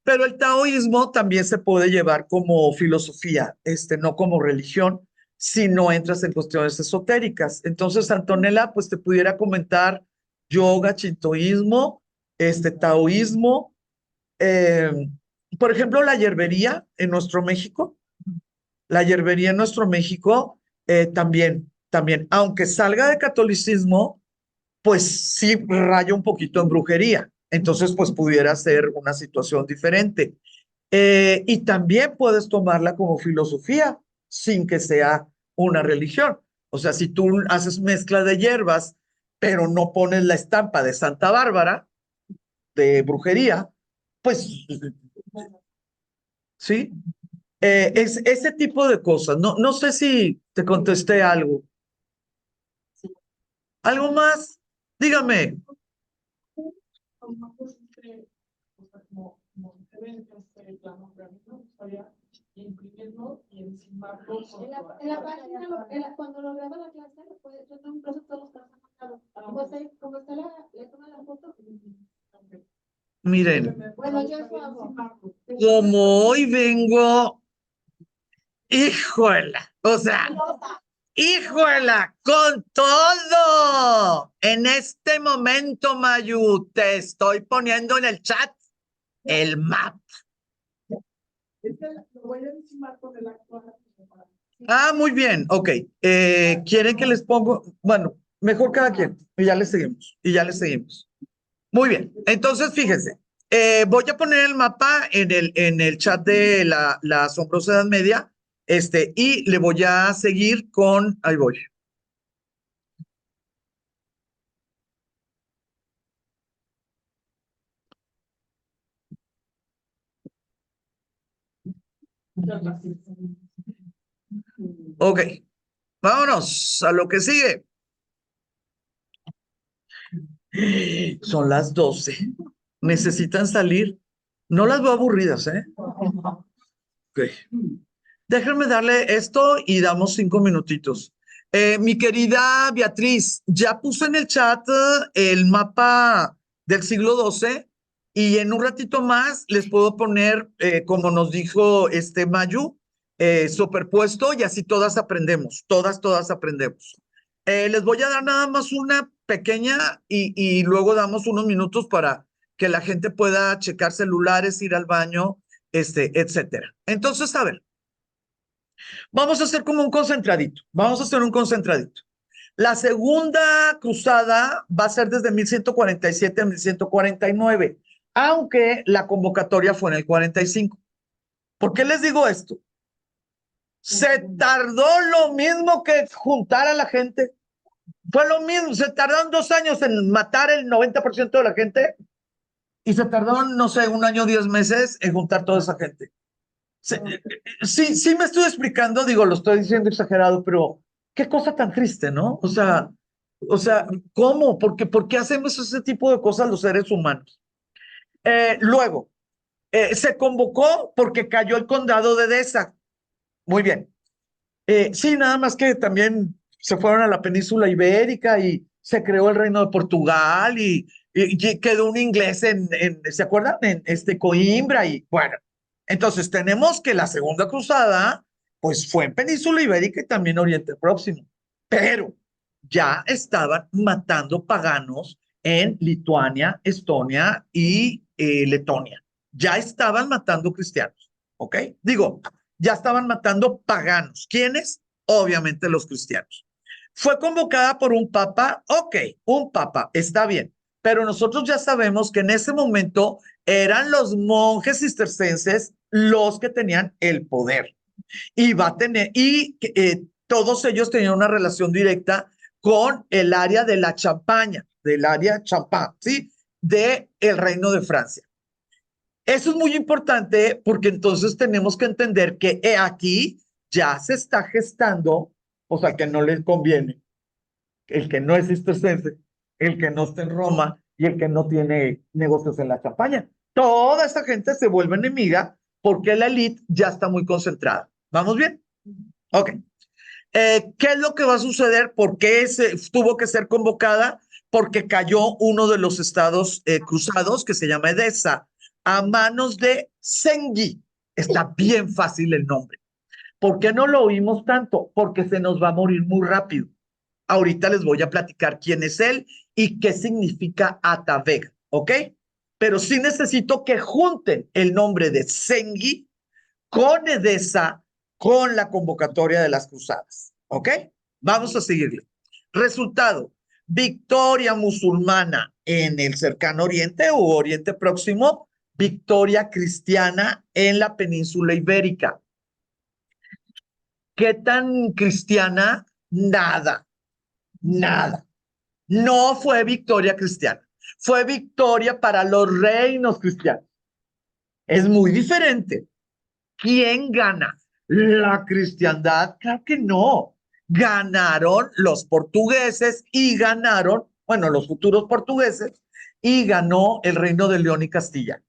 Pero el taoísmo también se puede llevar como filosofía, no como religión, si no entras en cuestiones esotéricas. Entonces, Antonella, pues te pudiera comentar yoga, shintoísmo, taoísmo, eh, por ejemplo, la hierbería en nuestro México. La hierbería en nuestro México también, aunque salga de catolicismo, pues sí raya un poquito en brujería. Entonces, pues pudiera ser una situación diferente. Y también puedes tomarla como filosofía sin que sea una religión. O sea, si tú haces mezcla de hierbas, pero no pones la estampa de Santa Bárbara, de brujería, pues sí. Es ese tipo de cosas. No sé si te contesté algo. ¿Algo más? Dígame. como, o sea, como imprimirlo y encimarlo con En la página, cuando lo graba la clase, lo puede, yo tengo un proceso todos los que han marcado. Como está le toma la foto. Miren, Bueno, yo eso hago. como hoy vengo, híjola, o sea, híjola, con todo. En este momento, Mayu, te estoy poniendo en el chat el mapa. Lo voy a encimar con el actual. Ah, muy bien, ok. ¿Quieren que les pongo? Bueno, mejor cada quien. Y ya le seguimos. Y ya le seguimos. Muy bien. Entonces, fíjense. Voy a poner el mapa en el chat de la asombrosa Edad Media. Y le voy a seguir con. Ahí voy. Ok. Vámonos a lo que sigue. Son las 12. Necesitan salir. No las veo aburridas, ¿eh? Ok. Déjenme darle esto y damos 5 minutitos. Mi querida Beatriz, ya puse en el chat el mapa del siglo XII y en un ratito más les puedo poner, como nos dijo Mayu, superpuesto y así todas aprendemos. Les voy a dar nada más una pequeña y luego damos unos minutos para que la gente pueda checar celulares, ir al baño, etcétera. Entonces, a ver. Vamos a hacer como un concentradito. Vamos a hacer un concentradito. La segunda cruzada va a ser desde 1147 a 1149, aunque la convocatoria fue en el 45. ¿Por qué les digo esto? Se tardó lo mismo que juntar a la gente. Fue lo mismo. Se tardaron 2 años en matar el 90% de la gente y se tardaron, no sé, 1 año, 10 meses en juntar toda esa gente. Sí me estoy explicando, digo, lo estoy diciendo exagerado, pero qué cosa tan triste, ¿no? O sea, ¿cómo? ¿Por qué hacemos ese tipo de cosas los seres humanos? Luego, se convocó porque cayó el condado de Deza. Muy bien. Sí, nada más que también se fueron a la península ibérica y se creó el reino de Portugal y quedó un inglés ¿se acuerdan? En Coimbra y bueno. Entonces tenemos que la segunda cruzada, pues fue en península ibérica y también Oriente Próximo. Pero ya estaban matando paganos en Lituania, Estonia y Letonia. Ya estaban matando cristianos, ¿ok? Digo, ya estaban matando paganos. ¿Quiénes? Obviamente los cristianos. Fue convocada por un papa, ok, un papa, está bien, pero nosotros ya sabemos que en ese momento eran los monjes cistercenses los que tenían el poder y todos ellos tenían una relación directa con el área de la Champaña, del área Champagne, ¿sí? De el Reino de Francia. Eso es muy importante porque entonces tenemos que entender que aquí ya se está gestando, o sea, que no les conviene, el que no es cistercense, el que no está en Roma y el que no tiene negocios en la Champaña. Toda esa gente se vuelve enemiga porque la élite ya está muy concentrada. ¿Vamos bien? Ok. ¿Qué es lo que va a suceder? ¿Por qué tuvo que ser convocada? Porque cayó uno de los estados cruzados, que se llama Edesa, a manos de Sengi. Está bien fácil el nombre. ¿Por qué no lo oímos tanto? Porque se nos va a morir muy rápido. Ahorita les voy a platicar quién es él y qué significa Ataveg, ¿ok? Pero sí necesito que junten el nombre de Sengi con Edesa, con la convocatoria de las cruzadas, ¿ok? Vamos a seguirle. Resultado, victoria musulmana en el cercano Oriente o Oriente Próximo, victoria cristiana en la península ibérica. ¿Qué tan cristiana? Nada, nada. No fue victoria cristiana, fue victoria para los reinos cristianos. Es muy diferente. ¿Quién gana? ¿La cristiandad? Claro que no. Ganaron los portugueses y ganaron, bueno, los futuros portugueses, y ganó el reino de León y Castilla.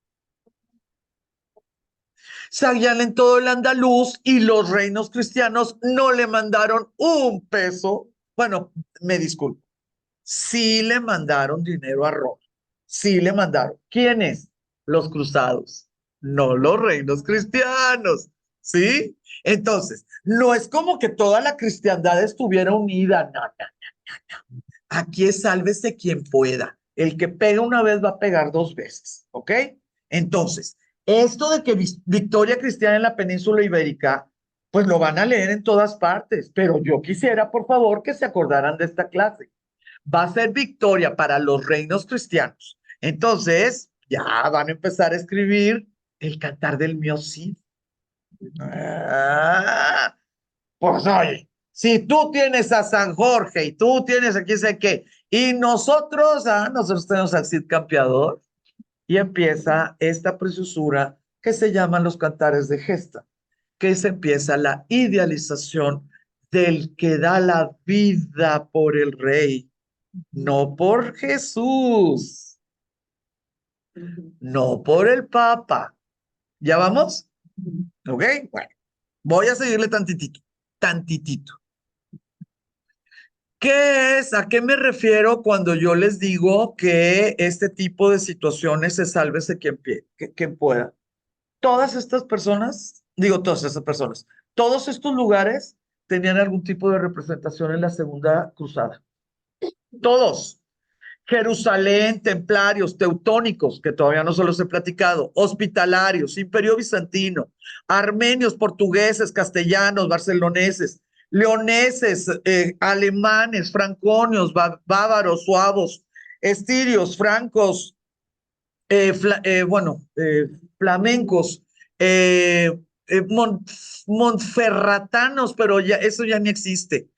Se hallan en todo el andaluz y los reinos cristianos no le mandaron un peso. Bueno, me disculpo. Sí le mandaron dinero a Roma. Sí le mandaron. ¿Quiénes? Los cruzados, no los reinos cristianos. ¿Sí? Entonces, no es como que toda la cristiandad estuviera unida. No, no. Aquí es sálvese quien pueda. El que pega una vez va a pegar dos veces. ¿Ok? Entonces, esto de que victoria cristiana en la península ibérica, pues lo van a leer en todas partes. Pero yo quisiera, por favor, que se acordaran de esta clase. Va a ser victoria para los reinos cristianos. Entonces, ya van a empezar a escribir el cantar del mío Cid. Ah, pues oye, si tú tienes a San Jorge y tú tienes aquí sé qué, y nosotros tenemos al Cid campeador, y empieza esta preciosura que se llaman los cantares de gesta, que se empieza la idealización del que da la vida por el rey, no por Jesús, no por el Papa. ¿Ya vamos? ¿Ok? Bueno, voy a seguirle tantitito, tantitito. ¿Qué es? ¿A qué me refiero cuando yo les digo que este tipo de situaciones se sálvese quien pueda? Todas estas personas, digo todas estas personas, todos estos lugares tenían algún tipo de representación en la Segunda Cruzada. Todos. Jerusalén, templarios, teutónicos, que todavía no se los he platicado, hospitalarios, imperio bizantino, armenios, portugueses, castellanos, barceloneses, leoneses, alemanes, franconios, bávaros, suavos, estirios, francos, flamencos, eh, montferratanos, pero ya, eso ya no existe.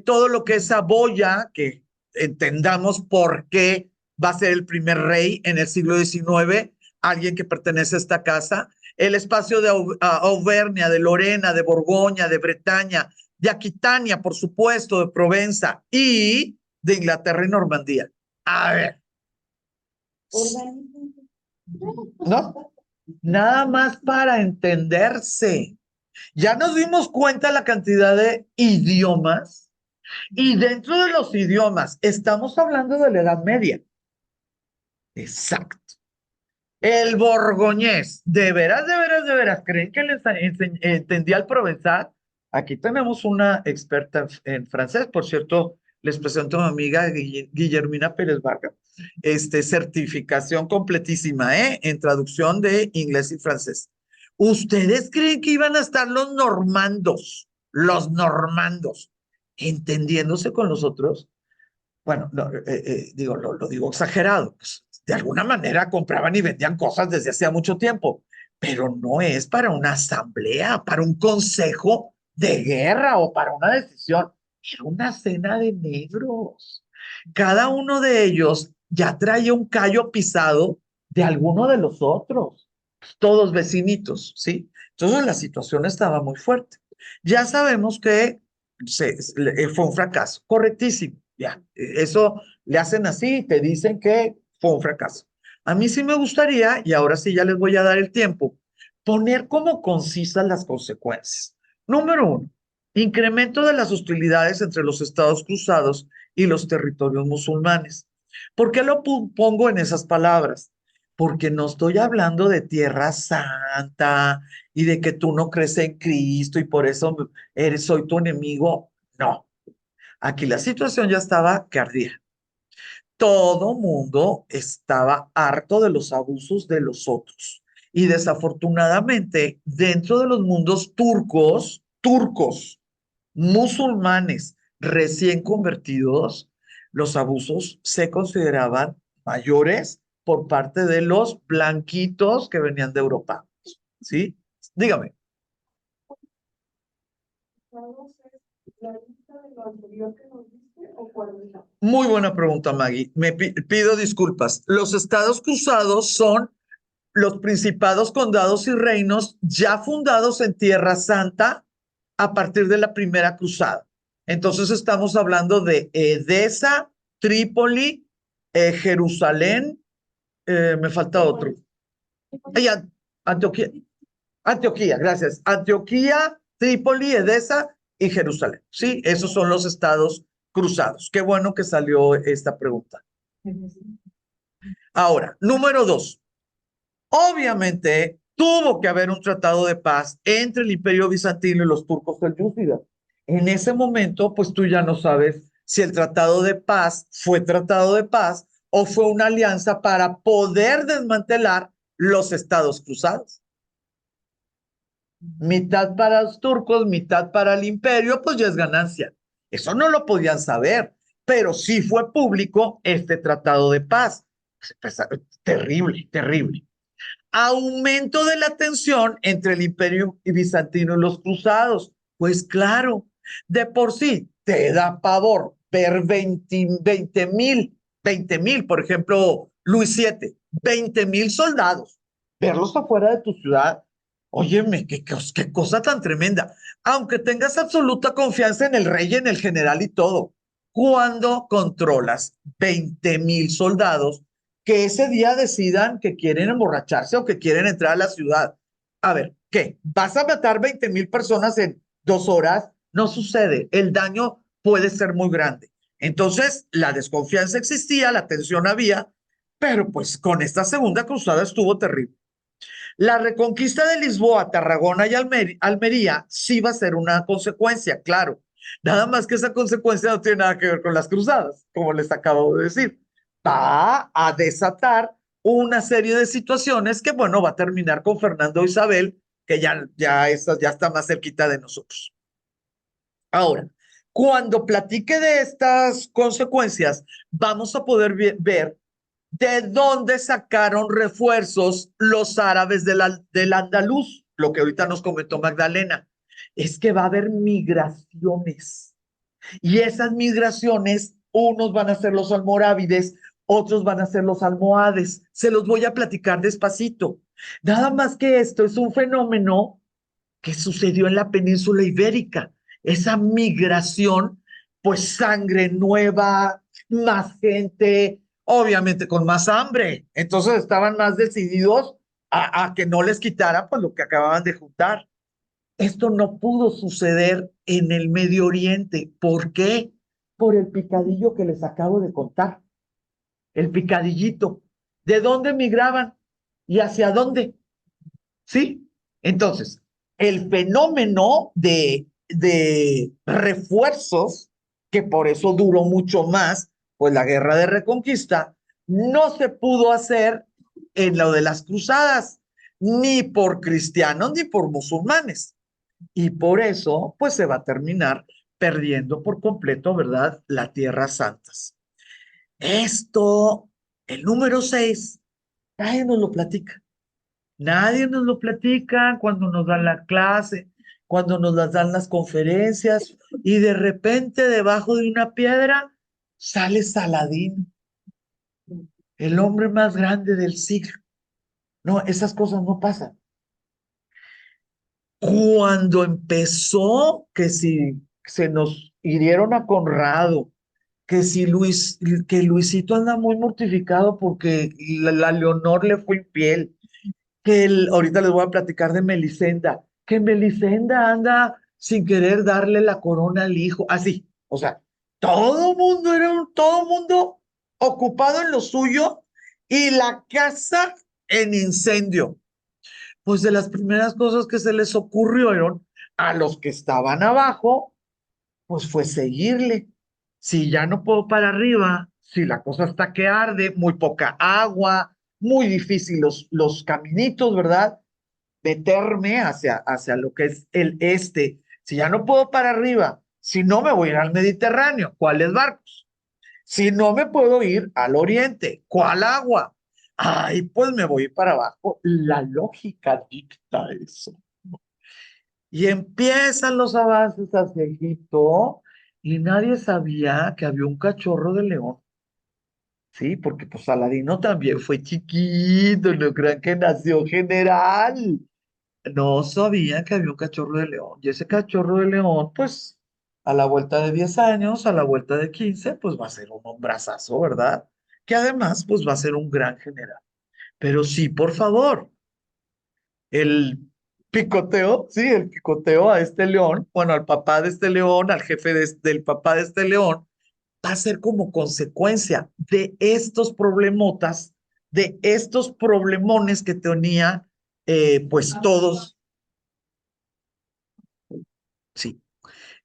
Todo lo que es Saboya, que entendamos por qué va a ser el primer rey en el siglo XIX, alguien que pertenece a esta casa, el espacio de Auvernia, de Lorena, de Borgoña, de Bretaña, de Aquitania, por supuesto, de Provenza y de Inglaterra y Normandía. A ver, ¿no? Nada más para entenderse. Ya nos dimos cuenta la cantidad de idiomas y dentro de los idiomas estamos hablando de la Edad Media. Exacto. El borgoñés, de veras, de veras, de veras, ¿creen que les entendía el provenzal? Aquí tenemos una experta en francés, por cierto, les presento a mi amiga Guillermina Pérez Vargas, certificación completísima, en traducción de inglés y francés. ¿Ustedes creen que iban a estar los normandos, entendiéndose con los otros? Bueno, lo digo exagerado, pues, de alguna manera compraban y vendían cosas desde hacía mucho tiempo, pero no es para una asamblea, para un consejo de guerra o para una decisión. Era una cena de negros. Cada uno de ellos ya traía un callo pisado de alguno de los otros, todos vecinitos, ¿sí? Entonces la situación estaba muy fuerte. Ya sabemos que fue un fracaso, correctísimo. Ya, eso le hacen así y te dicen que fue un fracaso. A mí sí me gustaría, y ahora sí ya les voy a dar el tiempo, poner como concisas las consecuencias. Número uno, incremento de las hostilidades entre los estados cruzados y los territorios musulmanes. ¿Por qué lo pongo en esas palabras? Porque no estoy hablando de Tierra Santa y de que tú no crees en Cristo y por eso soy tu enemigo. No, aquí la situación ya estaba que ardía. Todo mundo estaba harto de los abusos de los otros. Y desafortunadamente, dentro de los mundos turcos, musulmanes recién convertidos, los abusos se consideraban mayores por parte de los blanquitos que venían de Europa. ¿Sí? Dígame. ¿La lista de lo anterior que nos diste o cuál es la? Muy buena pregunta, Maggie. Me pido disculpas. Los estados cruzados son los principados, condados y reinos ya fundados en Tierra Santa a partir de la primera cruzada. Entonces estamos hablando de Edesa, Trípoli, Jerusalén, me falta otro. Antioquía. Antioquía, gracias. Antioquía, Trípoli, Edesa y Jerusalén. Sí, esos son los estados cruzados. Qué bueno que salió esta pregunta. Ahora, número 2. Obviamente, tuvo que haber un tratado de paz entre el Imperio Bizantino y los turcos seljúcidas. En ese momento, pues tú ya no sabes si el tratado de paz fue tratado de paz o fue una alianza para poder desmantelar los estados cruzados. Mitad para los turcos, mitad para el imperio, pues ya es ganancia. Eso no lo podían saber, pero sí fue público este tratado de paz. Terrible, terrible. Aumento de la tensión entre el imperio bizantino y los cruzados. Pues claro, de por sí te da pavor ver 20 mil, por ejemplo, Luis VII, 20,000 soldados, verlos afuera de tu ciudad. Óyeme, qué cosa tan tremenda. Aunque tengas absoluta confianza en el rey, en el general y todo, cuando controlas 20,000 soldados que ese día decidan que quieren emborracharse o que quieren entrar a la ciudad. A ver, ¿qué? ¿Vas a matar 20,000 personas en 2 horas? No sucede. El daño puede ser muy grande. Entonces, la desconfianza existía, la tensión había, pero pues con esta segunda cruzada estuvo terrible. La reconquista de Lisboa, Tarragona y Almería sí va a ser una consecuencia, claro. Nada más que esa consecuencia no tiene nada que ver con las cruzadas, como les acabo de decir. Va a desatar una serie de situaciones que, bueno, va a terminar con Fernando e Isabel, que ya está más cerquita de nosotros. Ahora, cuando platique de estas consecuencias, vamos a poder ver de dónde sacaron refuerzos los árabes del Andaluz, lo que ahorita nos comentó Magdalena. Es que va a haber migraciones. Y esas migraciones, unos van a ser los almorávides, otros van a ser los almohades. Se los voy a platicar despacito. Nada más que esto es un fenómeno que sucedió en la península ibérica. Esa migración, pues sangre nueva, más gente, obviamente con más hambre. Entonces estaban más decididos a que no les quitaran pues lo que acababan de juntar. Esto no pudo suceder en el Medio Oriente. ¿Por qué? Por el picadillo que les acabo de contar. El picadillito. ¿De dónde migraban? ¿Y hacia dónde? ¿Sí? Entonces, el fenómeno de refuerzos, que por eso duró mucho más, pues la guerra de reconquista, no se pudo hacer en lo de las cruzadas, ni por cristianos ni por musulmanes. Y por eso, pues se va a terminar perdiendo por completo, ¿verdad? La Tierra Santas. Esto, el número 6, nadie nos lo platica. Nadie nos lo platica cuando nos dan la clase, cuando nos las dan las conferencias, y de repente debajo de una piedra sale Saladino, el hombre más grande del siglo. No, esas cosas no pasan. Cuando empezó, que si se nos hirieron a Conrado, que Luisito anda muy mortificado porque la Leonor le fue infiel, ahorita les voy a platicar de Melisenda, que Melisenda anda sin querer darle la corona al hijo, así, o sea, todo mundo ocupado en lo suyo y la casa en incendio. Pues de las primeras cosas que se les ocurrieron a los que estaban abajo, pues fue seguirle. Si ya no puedo para arriba, si la cosa está que arde, muy poca agua, muy difícil los caminitos, ¿verdad? Meterme hacia lo que es el este. Si ya no puedo para arriba, si no me voy a ir al Mediterráneo, ¿cuáles barcos? Si no me puedo ir al oriente, ¿cuál agua? Ay, pues me voy para abajo. La lógica dicta eso. Y empiezan los avances hacia Egipto y nadie sabía que había un cachorro de león. Sí, porque pues Saladino también fue chiquito, no crean que nació general. No sabía que había un cachorro de león. Y ese cachorro de león, pues, a la vuelta de 10 años, a la vuelta de 15, pues va a ser un hombrazazo, ¿verdad? Que además, pues va a ser un gran general. Pero sí, por favor, el picoteo, sí, el picoteo a este león, bueno, al papá de este león, al jefe del papá de este león, va a ser como consecuencia de estos problemotas, de estos problemones que tenía, pues todos, sí.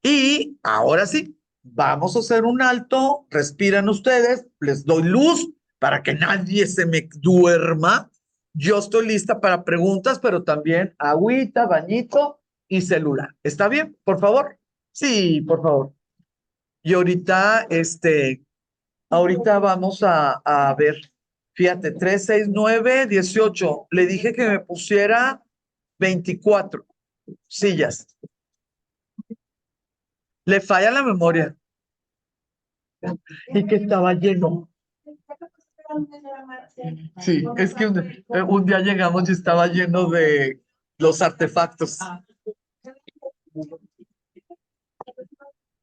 Y ahora sí, vamos a hacer un alto, respiran ustedes, les doy luz para que nadie se me duerma. Yo estoy lista para preguntas, pero también agüita, bañito y celular. ¿Está bien? Por favor. Sí, por favor. Y ahorita, ahorita vamos a ver, fíjate, 3, 6, 9, 18. Le dije que me pusiera 24 sillas. Le falla la memoria. Y que estaba lleno. Sí, es que un día llegamos y estaba lleno de los artefactos.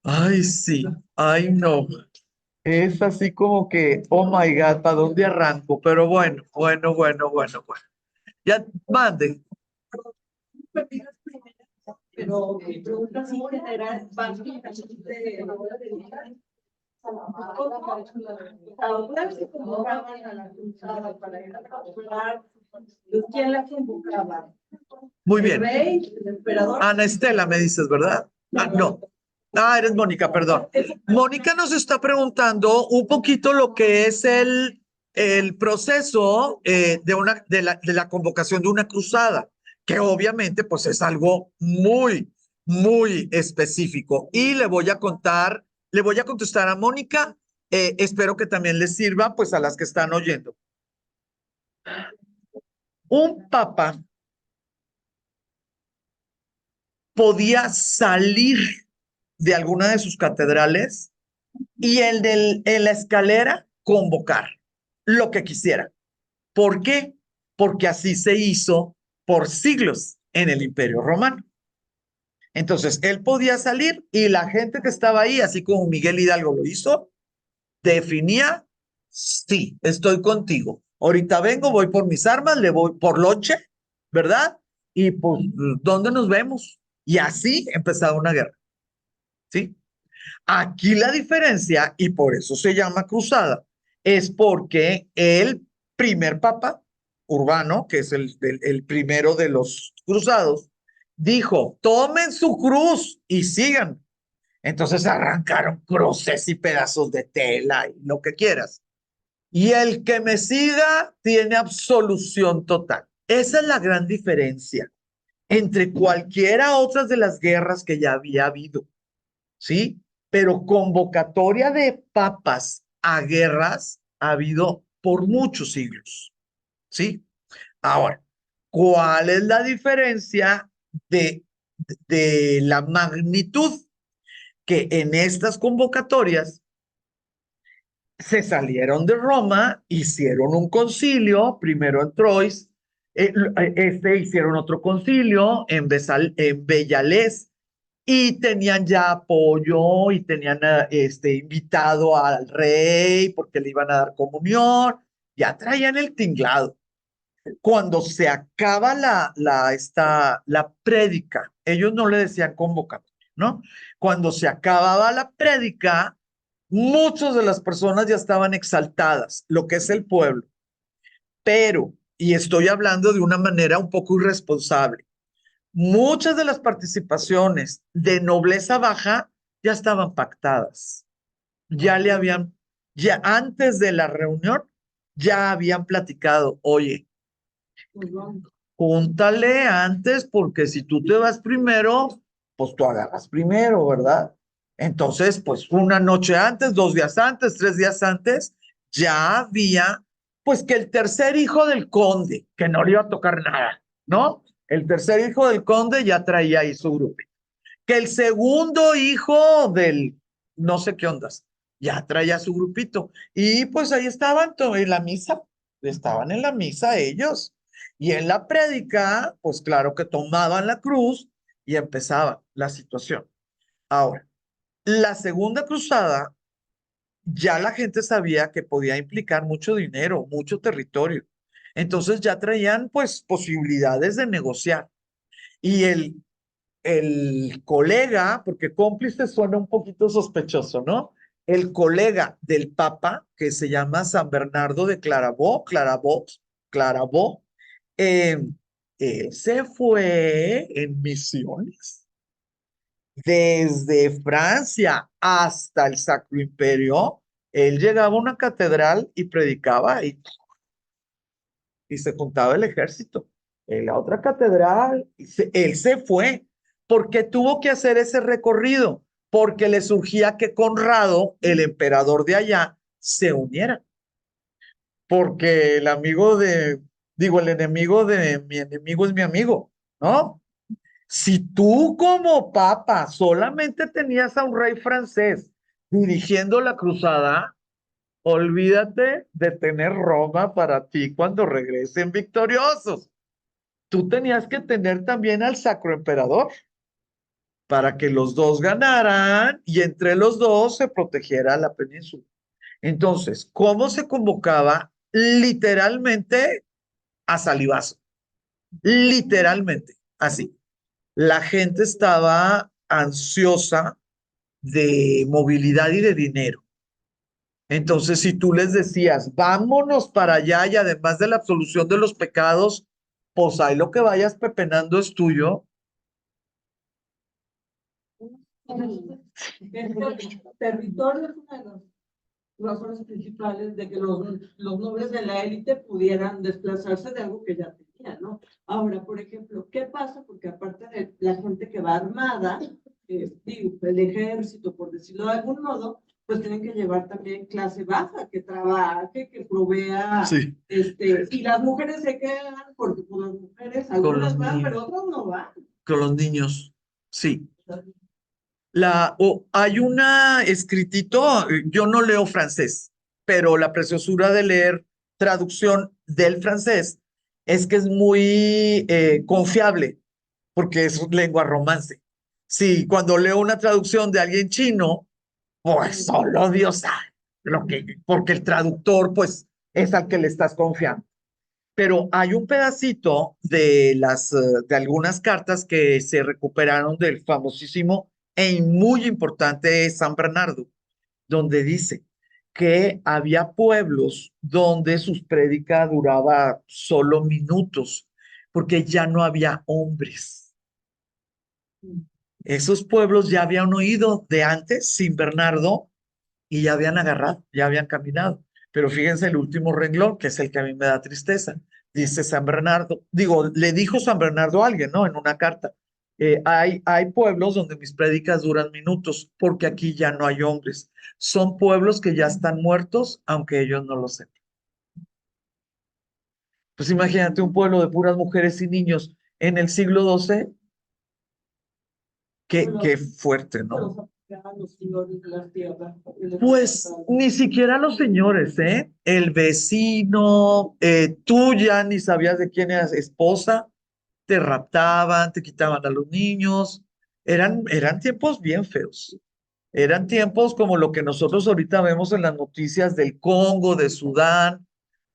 Ay, sí, ay, no. Es así como que, oh my God, ¿para dónde arranco? Pero bueno, bueno, bueno, bueno, bueno. Ya, mande. Pero mi pregunta sí general va ahora se convocaban a la cruzada para ir a capturar. ¿Quién la convocaba? Muy ¿El bien. rey, el emperador? Ana Estela, me dices, ¿verdad? Ah, no. Ah, eres Mónica, perdón. Mónica nos está preguntando un poquito lo que es el proceso de la convocación de una cruzada, que obviamente pues es algo muy, muy específico. Y le voy a contestar a Mónica, espero que también les sirva pues a las que están oyendo. Un papa podía salir de alguna de sus catedrales y en la escalera convocar lo que quisiera. ¿Por qué? Porque así se hizo por siglos en el Imperio Romano. Entonces, él podía salir y la gente que estaba ahí, así como Miguel Hidalgo lo hizo, definía, sí, estoy contigo. Ahorita vengo, voy por mis armas, le voy por lonche, ¿verdad? Y pues, ¿dónde nos vemos? Y así empezaba una guerra, ¿sí? Aquí la diferencia, y por eso se llama cruzada, es porque el primer papa, Urbano, que es el primero de los cruzados, dijo, tomen su cruz y sigan. Entonces arrancaron cruces y pedazos de tela y lo que quieras. Y el que me siga tiene absolución total. Esa es la gran diferencia entre cualquiera otras de las guerras que ya había habido. ¿Sí? Pero convocatoria de papas a guerras ha habido por muchos siglos, ¿sí? Ahora, ¿cuál es la diferencia de la magnitud? Que en estas convocatorias se salieron de Roma, hicieron un concilio, primero en Troyes, hicieron otro concilio en Bellalés, y tenían ya apoyo y tenían invitado al rey porque le iban a dar comunión, ya traían el tinglado. Cuando se acaba la prédica, ellos no le decían convocatoria, ¿no? Cuando se acababa la prédica, muchas de las personas ya estaban exaltadas, lo que es el pueblo, pero, y estoy hablando de una manera un poco irresponsable, muchas de las participaciones de nobleza baja ya estaban pactadas, ya le habían, ya antes de la reunión, ya habían platicado, oye, júntale antes porque si tú te vas primero, pues tú agarras primero, ¿verdad? Entonces, pues una noche antes, 2 días antes, 3 días antes, ya había, pues que el tercer hijo del conde, que no le iba a tocar nada, ¿no? El tercer hijo del conde ya traía ahí su grupo. Que el segundo hijo del no sé qué ondas, ya traía su grupito. Y pues ahí estaban en la misa, estaban en la misa ellos. Y en la prédica, pues claro que tomaban la cruz y empezaba la situación. Ahora, la segunda cruzada, ya la gente sabía que podía implicar mucho dinero, mucho territorio. Entonces ya traían pues posibilidades de negociar. Y el colega, porque cómplice suena un poquito sospechoso, ¿no? El colega del Papa, que se llama San Bernardo de Claravaux, eh, él se fue en misiones desde Francia hasta el Sacro Imperio. Él llegaba a una catedral y predicaba y se juntaba el ejército. En la otra catedral, él se fue. ¿Por qué tuvo que hacer ese recorrido? Porque le surgía que Conrado, el emperador de allá, se uniera. Porque el enemigo de mi enemigo es mi amigo, ¿no? Si tú como papa solamente tenías a un rey francés dirigiendo la cruzada, olvídate de tener Roma para ti cuando regresen victoriosos. Tú tenías que tener también al Sacro Emperador para que los dos ganaran y entre los dos se protegiera la península. Entonces, ¿cómo se convocaba? Literalmente a salivazo. Literalmente, así. La gente estaba ansiosa de movilidad y de dinero. Entonces, si tú les decías, vámonos para allá y además de la absolución de los pecados, pues ahí lo que vayas pepenando es tuyo. El territorio es una de las razones principales de que los nobles de la élite pudieran desplazarse de algo que ya tenían, ¿no? Ahora, por ejemplo, ¿qué pasa? Porque aparte de la gente que va armada, digo, el ejército, por decirlo de algún modo, pues tienen que llevar también clase baja, que trabaje, que provea, Sí. Y las mujeres se quedan, porque pues, las mujeres, algunas van, niños. pero otras no van. Con los niños, sí. Hay escritito, yo no leo francés, pero la preciosura de leer traducción del francés es que es muy confiable, porque es lengua romance. Sí, cuando leo una traducción de alguien chino, pues solo Dios sabe porque el traductor, pues, es al que le estás confiando. Pero hay un pedacito de algunas cartas que se recuperaron del famosísimo e muy importante San Bernardo, donde dice que había pueblos donde sus prédicas duraba solo minutos, porque ya no había hombres. Esos pueblos ya habían oído de antes, sin Bernardo, y ya habían agarrado, ya habían caminado. Pero fíjense el último renglón, que es el que a mí me da tristeza. Dice San Bernardo, le dijo San Bernardo a alguien, ¿no? En una carta. Hay pueblos donde mis prédicas duran minutos, porque aquí ya no hay hombres. Son pueblos que ya están muertos, aunque ellos no lo sepan. Pues imagínate un pueblo de puras mujeres y niños en el siglo XII, qué fuerte, ¿no? Los señores de las tierras. Pues ni siquiera los señores, ¿eh? El vecino, tú ya ni sabías de quién eras esposa, te raptaban, te quitaban a los niños. Eran tiempos bien feos. Eran tiempos como lo que nosotros ahorita vemos en las noticias del Congo, de Sudán,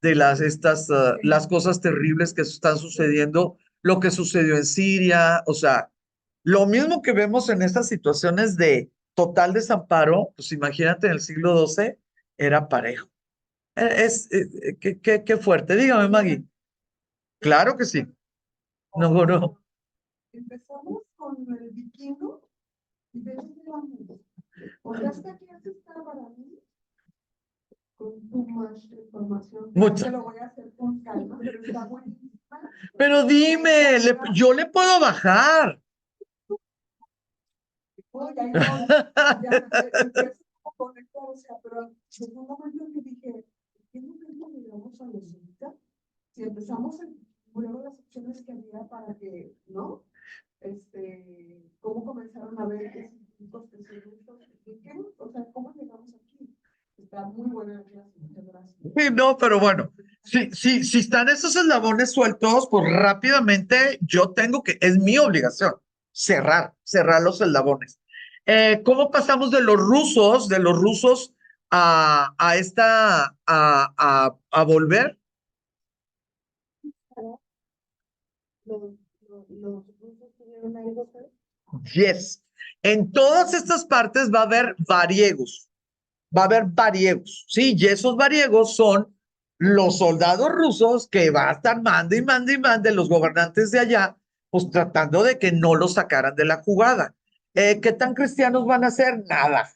de las cosas terribles que están sucediendo, lo que sucedió en Siria, o sea, lo mismo que vemos en estas situaciones de total desamparo, pues imagínate en el siglo XII, era parejo. Qué fuerte. Dígame, Maggie. Claro que sí. No, no. Empezamos con el vikingo y de dónde vamos. O sea, esta clase está para mí con too much información. Mucha. Yo lo voy a hacer con calma, pero está buenísima. Pero dime, yo le puedo bajar. Oye, ya empiezo a conectar, o sea, pero en un momento en que dije, ¿en qué momento miramos a los civitas? Si empezamos a luego las opciones que había para que, ¿no? Cómo comenzaron a ver qué científicos, qué científicos, o sea, cómo llegamos aquí. Está muy buena la clase, muchas gracias. Sí, no, pero bueno, si están esos eslabones sueltos, pues rápidamente yo tengo es mi obligación, cerrar los eslabones. ¿Cómo pasamos de los rusos a volver? los rusos tuvieron algo que ver. Yes. En todas estas partes va a haber variegos. Va a haber variegos, ¿sí? Y esos variegos son los soldados rusos que va a estar mande y mande y mande los gobernantes de allá, pues tratando de que no los sacaran de la jugada. ¿Qué tan cristianos van a ser? Nada,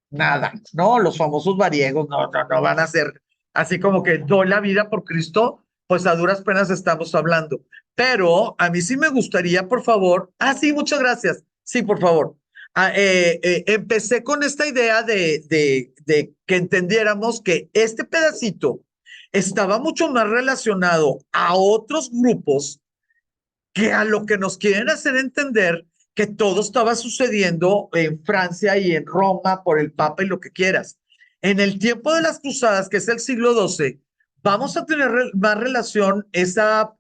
nada, ¿no? Los famosos variegos no van a ser así como que doy la vida por Cristo, pues a duras penas estamos hablando. Pero a mí sí me gustaría, por favor, sí, muchas gracias, sí, por favor. Empecé con esta idea de que entendiéramos que este pedacito estaba mucho más relacionado a otros grupos que a lo que nos quieren hacer entender que todo estaba sucediendo en Francia y en Roma por el Papa y lo que quieras. En el tiempo de las cruzadas, que es el siglo XII, vamos a tener más relación, esa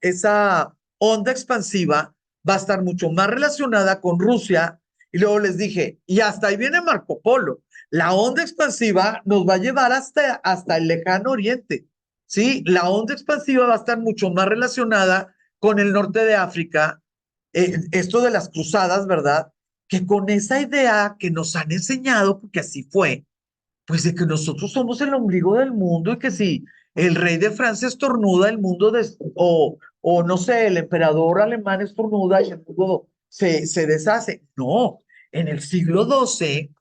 onda expansiva va a estar mucho más relacionada con Rusia. Y luego les dije, y hasta ahí viene Marco Polo. La onda expansiva nos va a llevar hasta el lejano oriente. ¿Sí? La onda expansiva va a estar mucho más relacionada con el norte de África, esto de las cruzadas, ¿verdad? Que con esa idea que nos han enseñado, porque así fue, pues de que nosotros somos el ombligo del mundo y que si el rey de Francia estornuda, el mundo, o no sé, el emperador alemán estornuda y el mundo se deshace. No, en el siglo XII,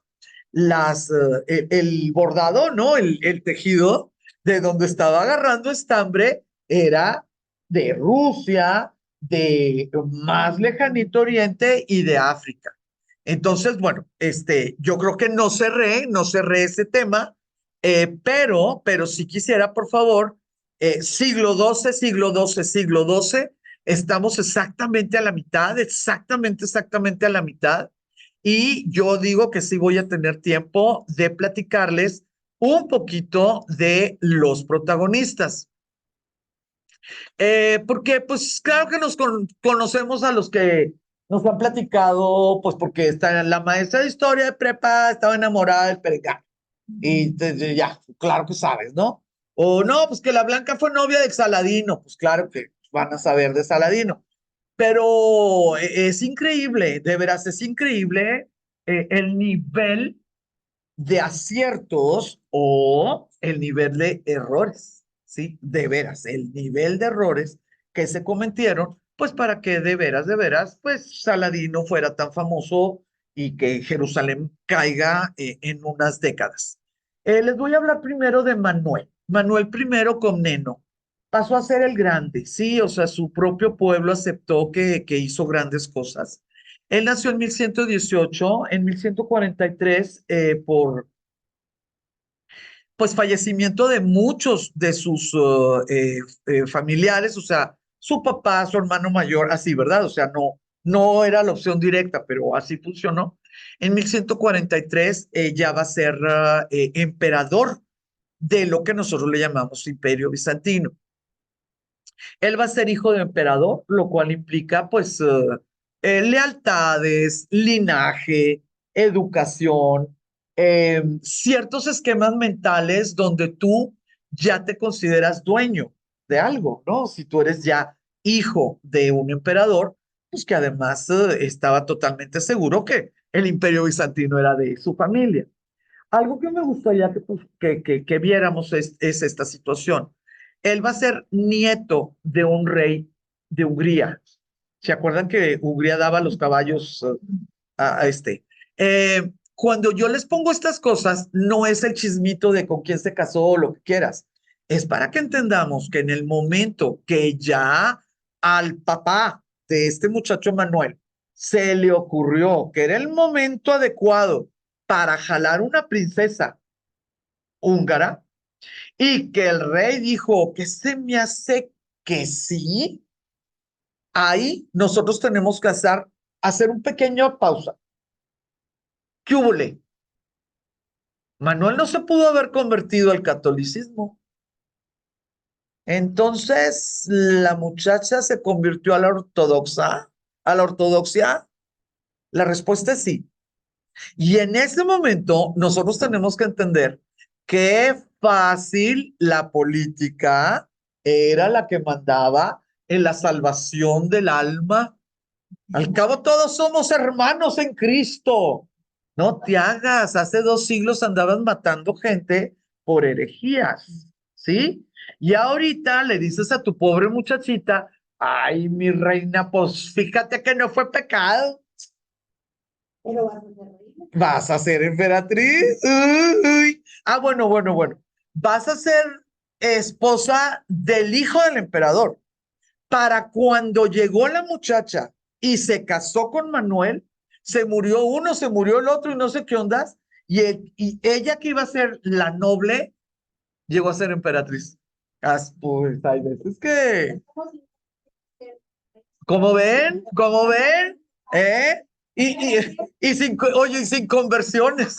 el bordado, ¿no? El tejido de donde estaba agarrando estambre era de Rusia, de más lejanito Oriente y de África. Entonces, bueno, yo creo que no cerré ese tema, pero sí quisiera, por favor, siglo XII, siglo XII, estamos exactamente a la mitad, exactamente a la mitad, y yo digo que sí voy a tener tiempo de platicarles un poquito de los protagonistas. Porque, pues, claro que conocemos a los que nos han platicado, pues, porque está la maestra de historia de prepa, estaba enamorada del perengano. Y ya, claro que sabes, ¿no? O no, pues que la Blanca fue novia de Saladino, pues claro que van a saber de Saladino. Pero es increíble, de veras, es increíble el nivel de aciertos o el nivel de errores, ¿sí? De veras, el nivel de errores que se cometieron, pues para que de veras, pues Saladino fuera tan famoso y que Jerusalén caiga en unas décadas. Les voy a hablar primero de Manuel. Manuel I Comneno pasó a ser el grande, sí, o sea, su propio pueblo aceptó que hizo grandes cosas. Él nació en 1118, en 1143, por pues fallecimiento de muchos de sus familiares, o sea, su papá, su hermano mayor, así, ¿verdad? O sea, no era la opción directa, pero así funcionó. En 1143 ya va a ser emperador de lo que nosotros le llamamos Imperio Bizantino. Él va a ser hijo de emperador, lo cual implica pues lealtades, linaje, educación, ciertos esquemas mentales donde tú ya te consideras dueño de algo, ¿no? Si tú eres ya hijo de un emperador, pues que además estaba totalmente seguro que el imperio bizantino era de su familia. Algo que me gustaría que viéramos es esta situación. Él va a ser nieto de un rey de Hungría. ¿Se acuerdan que Hungría daba los caballos a este? Cuando yo les pongo estas cosas, no es el chismito de con quién se casó o lo que quieras. Es para que entendamos que en el momento que ya al papá de este muchacho Manuel se le ocurrió que era el momento adecuado para jalar una princesa húngara y que el rey dijo que se me hace que sí, ahí nosotros tenemos que hacer un pequeño pausa. ¿Qué hubo? Manuel no se pudo haber convertido al catolicismo. Entonces la muchacha se convirtió a la ortodoxia. La respuesta es sí. Y en ese momento nosotros tenemos que entender qué fácil la política era la que mandaba en la salvación del alma. Al cabo todos somos hermanos en Cristo. No te hagas, hace 2 siglos andabas matando gente por herejías, ¿sí? Y ahorita le dices a tu pobre muchachita, ay, mi reina, pues fíjate que no fue pecado. Pero vas a ser reina. Vas a ser emperatriz. Uy. Ah, bueno. Vas a ser esposa del hijo del emperador. Para cuando llegó la muchacha y se casó con Manuel, se murió uno, se murió el otro y no sé qué ondas. Y ella que iba a ser la noble, llegó a ser emperatriz. Pues hay veces que, Es como si ¿cómo ven? ¿Cómo ven? ¿Eh? Y oye, y sin conversiones,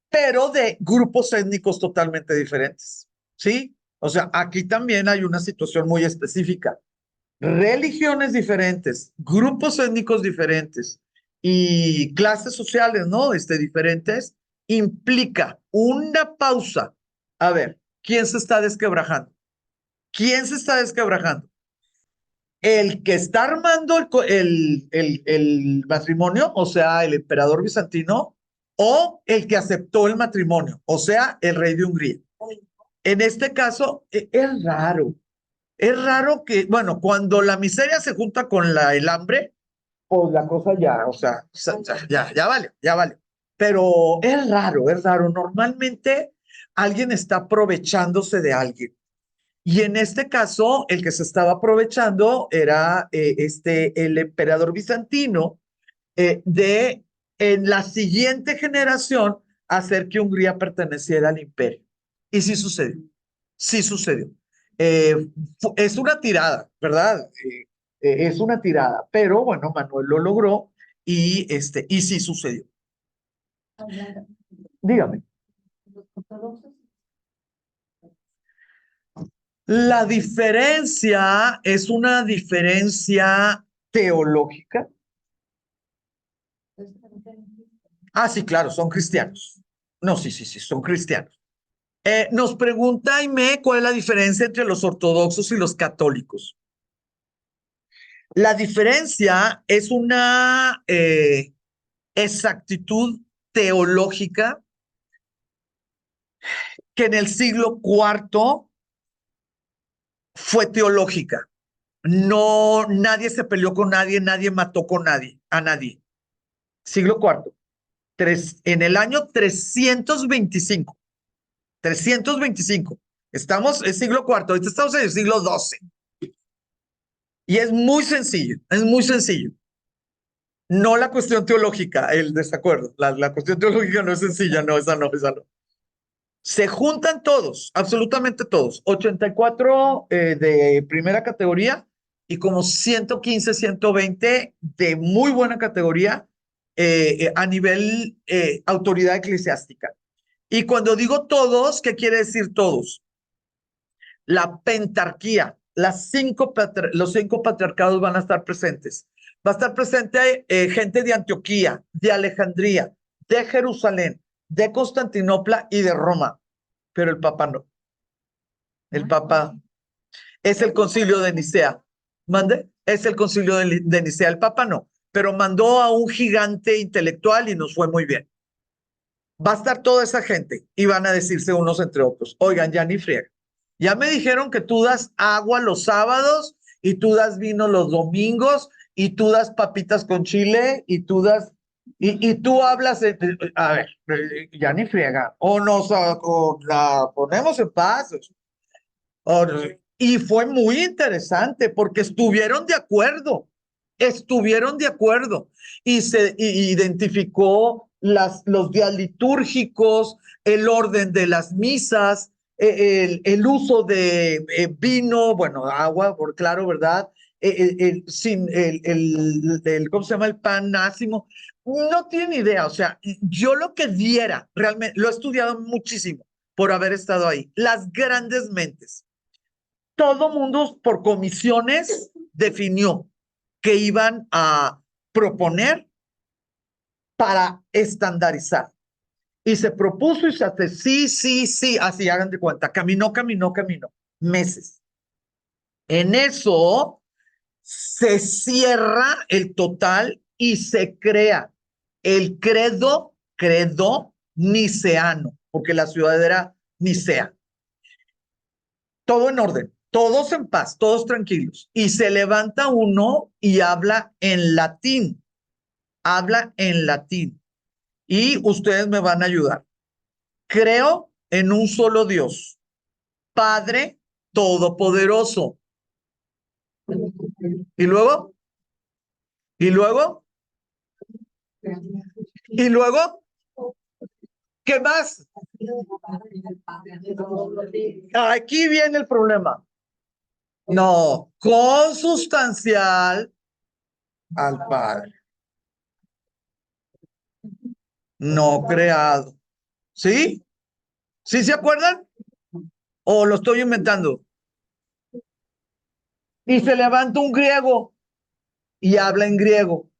pero de grupos étnicos totalmente diferentes, ¿sí? O sea, aquí también hay una situación muy específica. Religiones diferentes, grupos étnicos diferentes y clases sociales, ¿no? Diferentes, implica una pausa. A ver, ¿quién se está desquebrajando? ¿Quién se está desquebrajando? ¿El que está armando el matrimonio, o sea, el emperador bizantino, o el que aceptó el matrimonio, o sea, el rey de Hungría? En este caso, es raro. Es raro que, bueno, cuando la miseria se junta con el hambre, pues la cosa ya, o sea, ya vale, ya vale. Pero es raro, es raro. Normalmente alguien está aprovechándose de alguien. Y en este caso, el que se estaba aprovechando era el emperador bizantino de en la siguiente generación hacer que Hungría perteneciera al imperio. Y sí sucedió, sí sucedió. Es una tirada, ¿verdad? Es una tirada, pero bueno, Manuel lo logró y sí sucedió. Dígame. Los ortodoxos, La diferencia es una diferencia teológica. entonces, también tienen Cristo. Ah, sí, claro, son cristianos. No, sí, son cristianos. Nos pregunta Aimé cuál es la diferencia entre los ortodoxos y los católicos. La diferencia es una exactitud teológica que en el siglo IV fue teológica. No, nadie se peleó con nadie, nadie mató con nadie, a nadie. Siglo IV. En el año 325. 325. Estamos en siglo IV, ahorita estamos en el siglo XII. Y es muy sencillo, es muy sencillo. No la cuestión teológica, el desacuerdo. La cuestión teológica no es sencilla, no, esa no. Se juntan todos, absolutamente todos. 84 de primera categoría y como 115, 120 de muy buena categoría a nivel autoridad eclesiástica. Y cuando digo todos, ¿qué quiere decir todos? La pentarquía, los 5 patriarcados van a estar presentes. Va a estar presente gente de Antioquía, de Alejandría, de Jerusalén, de Constantinopla y de Roma, pero el Papa no. El Papa es el concilio de Nicea. ¿Mande? Es el concilio de Nicea. El Papa no, pero mandó a un gigante intelectual y nos fue muy bien. Va a estar toda esa gente y van a decirse unos entre otros, oigan, ya ni friega. Ya me dijeron que tú das agua los sábados y tú das vino los domingos y tú das papitas con chile y tú das, y tú hablas, a ver, ya ni friega, o la ponemos en paz. Y fue muy interesante porque estuvieron de acuerdo y se identificó los días litúrgicos, el orden de las misas, el uso de vino, bueno, agua, por claro, ¿verdad? ¿Cómo se llama? El pan ácimo. No tiene idea, o sea, yo lo que diera, realmente, lo he estudiado muchísimo por haber estado ahí. Las grandes mentes. Todo mundo por comisiones definió que iban a proponer para estandarizar. Y se propuso y se hace, sí, así hagan de cuenta, caminó, meses. En eso se cierra el total y se crea el credo niceano, porque la ciudad era Nicea. Todo en orden, todos en paz, todos tranquilos. Y se levanta uno y habla en latín. Habla en latín. Y ustedes me van a ayudar. Creo en un solo Dios, Padre Todopoderoso. Y luego, y luego, y luego, ¿qué más? Aquí viene el problema. No, consustancial al Padre, no creado. ¿Sí? ¿Sí se acuerdan? ¿O lo estoy inventando? Y se levanta un griego y habla en griego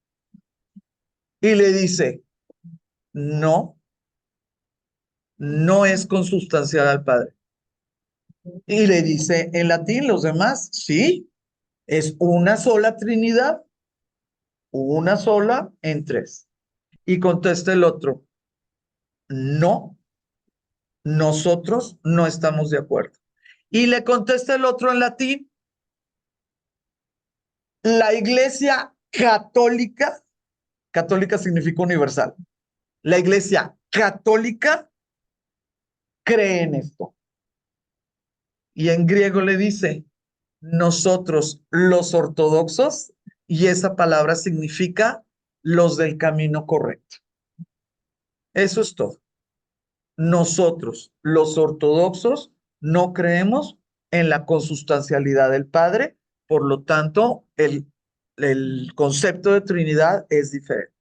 y le dice, no, no es consustancial al Padre. Y le dice en latín los demás, sí, es una sola Trinidad, una sola en tres. Y contesta el otro, no, nosotros no estamos de acuerdo. Y le contesta el otro en latín, la Iglesia Católica, católica significa universal, la Iglesia Católica cree en esto. Y en griego le dice, nosotros los ortodoxos, y esa palabra significa los del camino correcto. Eso es todo. Nosotros, los ortodoxos, no creemos en la consustancialidad del Padre, por lo tanto, el concepto de Trinidad es diferente.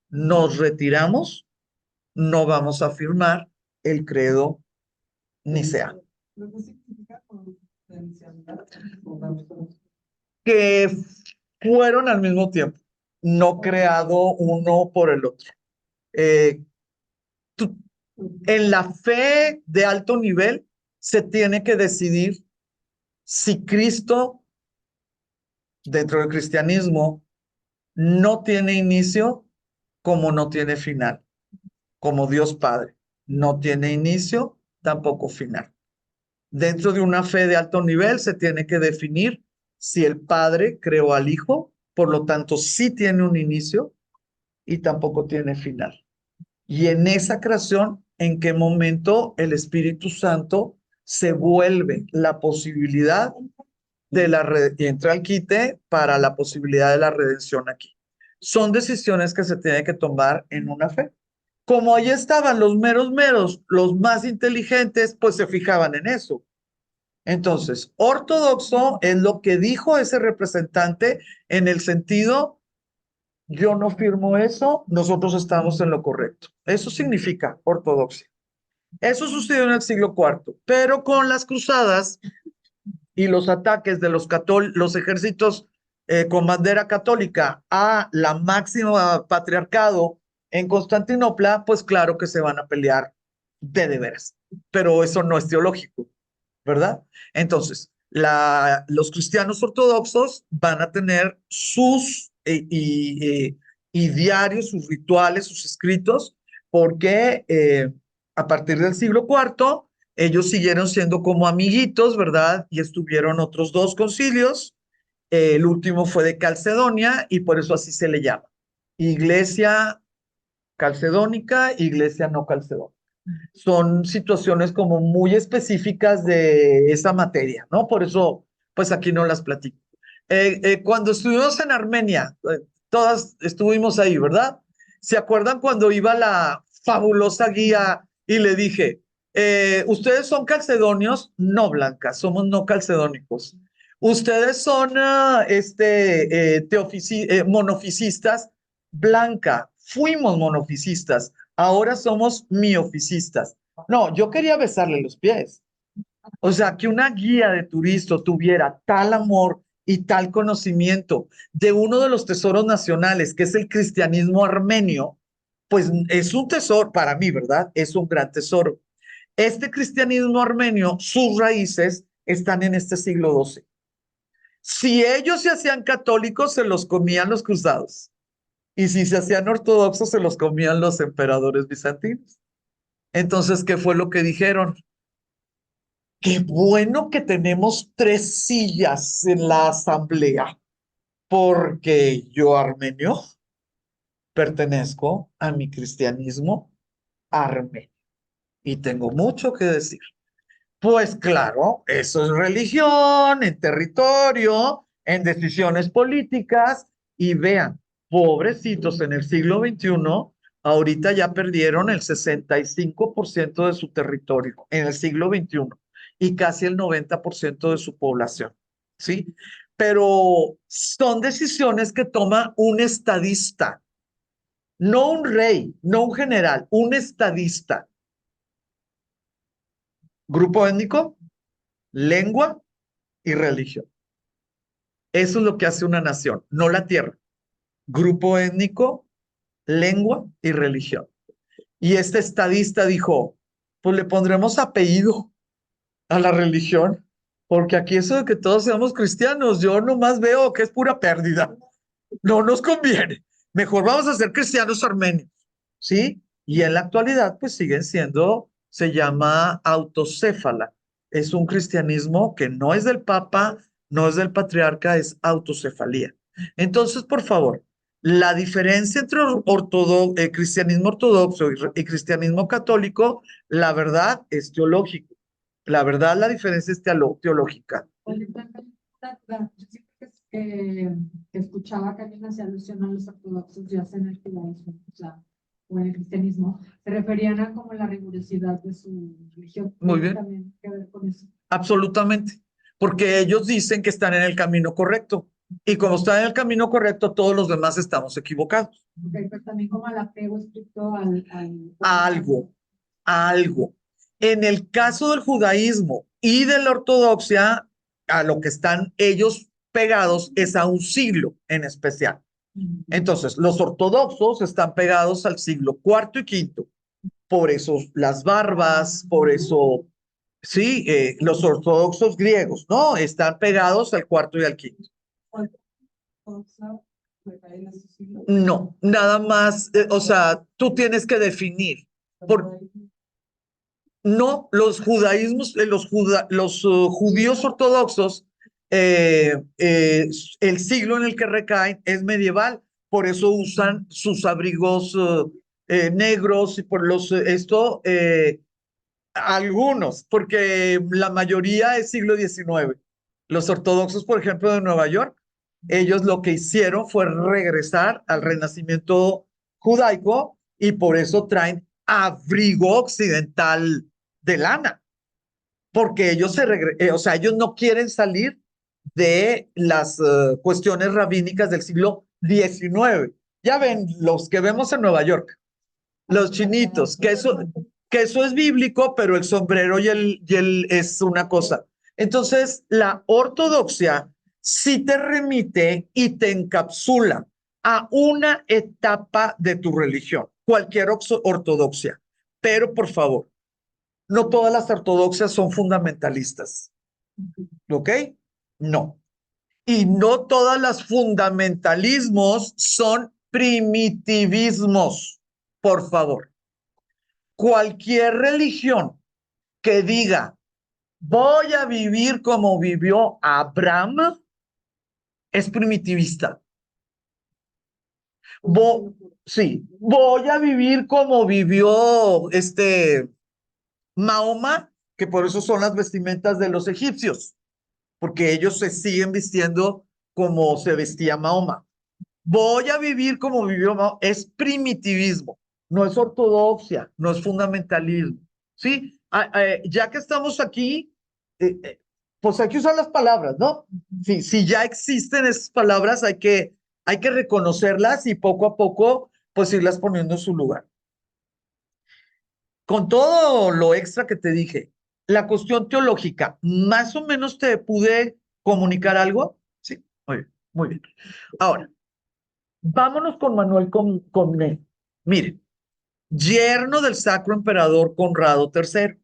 Nos retiramos, no vamos a firmar el credo niceno. Lo que significa confidencialidad. Que fueron al mismo tiempo, no creado uno por el otro. En la fe de alto nivel se tiene que decidir si Cristo, dentro del cristianismo, no tiene inicio como no tiene final, como Dios Padre. No tiene inicio, tampoco final. Dentro de una fe de alto nivel se tiene que definir si el Padre creó al Hijo, por lo tanto sí tiene un inicio y tampoco tiene final. Y en esa creación, ¿en qué momento el Espíritu Santo se vuelve la posibilidad de y entra al quite para la posibilidad de la redención aquí? Son decisiones que se tienen que tomar en una fe. Como ahí estaban los meros, los más inteligentes, pues se fijaban en eso. Entonces, ortodoxo es lo que dijo ese representante en el sentido, yo no firmo eso, nosotros estamos en lo correcto. Eso significa ortodoxia. Eso sucedió en el siglo IV, pero con las cruzadas y los ataques de los ejércitos con bandera católica a la máxima patriarcado en Constantinopla, pues claro que se van a pelear de veras, pero eso no es teológico, ¿verdad? Entonces, los cristianos ortodoxos van a tener sus diarios, sus rituales, sus escritos, porque a partir del siglo IV ellos siguieron siendo como amiguitos, ¿verdad? Y estuvieron otros dos concilios. El último fue de Calcedonia y por eso así se le llama. Iglesia calcedónica, iglesia no calcedónica. Son situaciones como muy específicas de esa materia, ¿no? Por eso, pues aquí no las platico. Cuando estuvimos en Armenia, todas estuvimos ahí, ¿verdad? ¿Se acuerdan cuando iba la fabulosa guía y le dije, ustedes son calcedonios? No, Blanca, somos no calcedónicos. Ustedes son monofisistas. Blanca, fuimos monofisistas, ahora somos miofisistas. No, yo quería besarle los pies. O sea, que una guía de turista tuviera tal amor y tal conocimiento de uno de los tesoros nacionales, que es el cristianismo armenio, pues es un tesoro para mí, ¿verdad? Es un gran tesoro. Este cristianismo armenio, sus raíces están en este siglo XII. Si ellos se hacían católicos, se los comían los cruzados. Y si se hacían ortodoxos, se los comían los emperadores bizantinos. Entonces, ¿qué fue lo que dijeron? Qué bueno que tenemos 3 sillas en la asamblea, porque yo, armenio, pertenezco a mi cristianismo armenio y tengo mucho que decir. Pues claro, eso es religión, en territorio, en decisiones políticas. Y vean, pobrecitos en el siglo XXI, ahorita ya perdieron el 65% de su territorio en el siglo XXI y casi el 90% de su población, ¿sí? Pero son decisiones que toma un estadista, no un rey, no un general, un estadista. Grupo étnico, lengua y religión. Eso es lo que hace una nación, no la tierra. Grupo étnico, lengua y religión. Y este estadista dijo, pues le pondremos apellido a la religión, porque aquí eso de que todos seamos cristianos, yo nomás veo que es pura pérdida. No nos conviene. Mejor vamos a ser cristianos armenios, ¿sí? Y en la actualidad, pues siguen siendo, se llama autocéfala. Es un cristianismo que no es del Papa, no es del patriarca, es autocefalía. Entonces, por favor, la diferencia entre cristianismo ortodoxo y cristianismo católico, la verdad es teológico. La verdad, la diferencia es teológica. Oye, Blanca, yo siempre que escuchaba que alguien hacía alusión a los ortodoxos, ya sea en el judaísmo, o en el cristianismo, se referían a como la rigurosidad de su religión. Muy ¿Tiene bien. también que ver con eso? Absolutamente, porque ellos dicen que están en el camino correcto. Y como están en el camino correcto, todos los demás estamos equivocados. Okay, pero también como al apego estricto A algo, a algo. En el caso del judaísmo y de la ortodoxia, a lo que están ellos pegados es a un siglo en especial. Entonces, los ortodoxos están pegados al siglo cuarto y quinto. Por eso las barbas, por eso, sí, los ortodoxos griegos, ¿no? Están pegados al cuarto y al quinto. No, nada más, o sea, tú tienes que definir. No, los judaísmos, los judíos ortodoxos, el siglo en el que recaen es medieval, por eso usan sus abrigos negros y por algunos, porque la mayoría es siglo XIX. Los ortodoxos, por ejemplo, de Nueva York, ellos lo que hicieron fue regresar al renacimiento judaico y por eso traen abrigo occidental de lana, porque ellos o sea, ellos no quieren salir de las cuestiones rabínicas del siglo XIX. Ya ven, los que vemos en Nueva York, los chinitos, que eso es bíblico, pero el sombrero y el es una cosa. Entonces, la ortodoxia sí te remite y te encapsula a una etapa de tu religión, cualquier ortodoxia. Pero, por favor, no todas las ortodoxias son fundamentalistas. ¿Ok? No. Y no todas las fundamentalismos son primitivismos. Por favor. Cualquier religión que diga, voy a vivir como vivió Abraham, es primitivista. Sí, voy a vivir como vivió Mahoma, que por eso son las vestimentas de los egipcios, porque ellos se siguen vistiendo como se vestía Mahoma. Voy a vivir como vivió Mahoma, es primitivismo, no es ortodoxia, no es fundamentalismo. ¿Sí? Ya que estamos aquí, pues hay que usar las palabras, ¿no? Sí, si ya existen esas palabras, hay que reconocerlas y poco a poco, pues irlas poniendo en su lugar. Con todo lo extra que te dije, la cuestión teológica, ¿más o menos te pude comunicar algo? Sí, muy bien, muy bien. Ahora, vámonos con Manuel Comnè. Mire, yerno del Sacro Emperador Conrado III.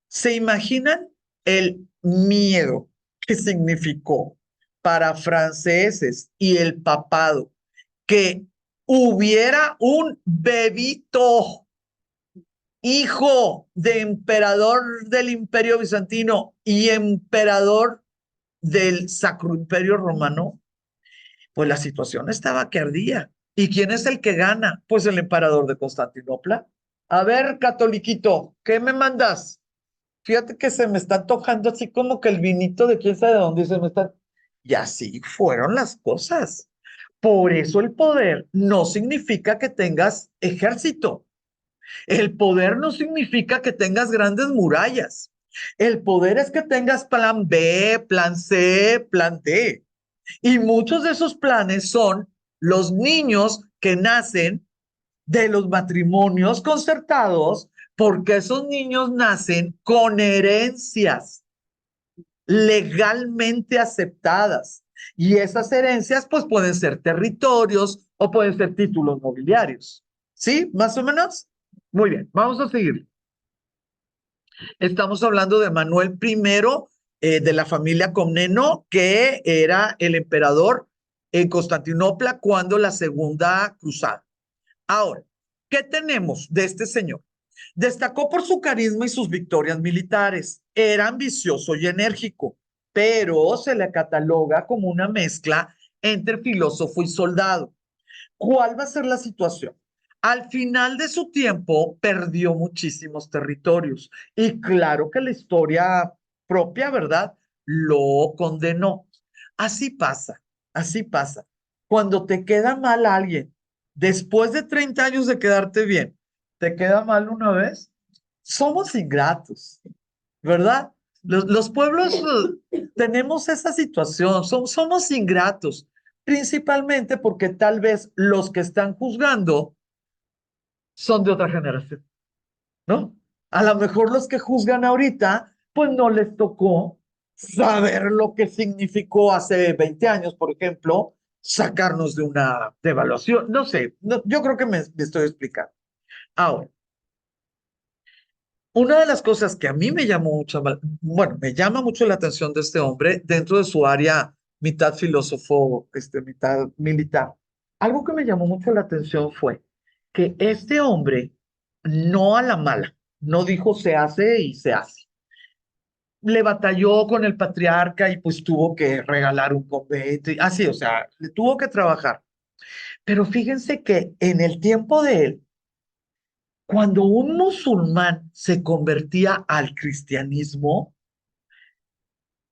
¿Se imaginan el miedo que significó para franceses y el papado que hubiera un bebito, hijo de emperador del Imperio Bizantino y emperador del Sacro Imperio Romano, pues la situación estaba que ardía. ¿Y quién es el que gana? Pues el emperador de Constantinopla. A ver, catoliquito, ¿qué me mandas? Fíjate que se me está antojando así como que el vinito de quién sabe de dónde se me está. Y así fueron las cosas. Por eso el poder no significa que tengas ejército. El poder no significa que tengas grandes murallas. El poder es que tengas plan B, plan C, plan D. Y muchos de esos planes son los niños que nacen de los matrimonios concertados, porque esos niños nacen con herencias legalmente aceptadas. Y esas herencias, pues pueden ser territorios o pueden ser títulos nobiliarios. ¿Sí? ¿Más o menos? Muy bien, vamos a seguir. Estamos hablando de Manuel I, de la familia Comneno, que era el emperador en Constantinopla cuando la Segunda Cruzada. Ahora, ¿qué tenemos de este señor? Destacó por su carisma y sus victorias militares. Era ambicioso y enérgico, pero se le cataloga como una mezcla entre filósofo y soldado. ¿Cuál va a ser la situación? Al final de su tiempo perdió muchísimos territorios y claro que la historia propia, ¿verdad? Lo condenó. Así pasa, así pasa. Cuando te queda mal alguien, después de 30 años de quedarte bien, te queda mal una vez, somos ingratos, ¿verdad? Los pueblos tenemos esa situación, somos ingratos, principalmente porque tal vez los que están juzgando son de otra generación, ¿no? A lo mejor los que juzgan ahorita, pues no les tocó saber lo que significó hace 20 años, por ejemplo, sacarnos de una devaluación. No sé, yo creo que me estoy explicando. Ahora, una de las cosas que a mí me llamó mucho, bueno, me llama mucho la atención de este hombre dentro de su área mitad filósofo, mitad militar. Algo que me llamó mucho la atención fue que este hombre no a la mala, no dijo se hace y se hace. Le batalló con el patriarca y pues tuvo que regalar un convento, así, o sea, le tuvo que trabajar. Pero fíjense que en el tiempo de él, cuando un musulmán se convertía al cristianismo,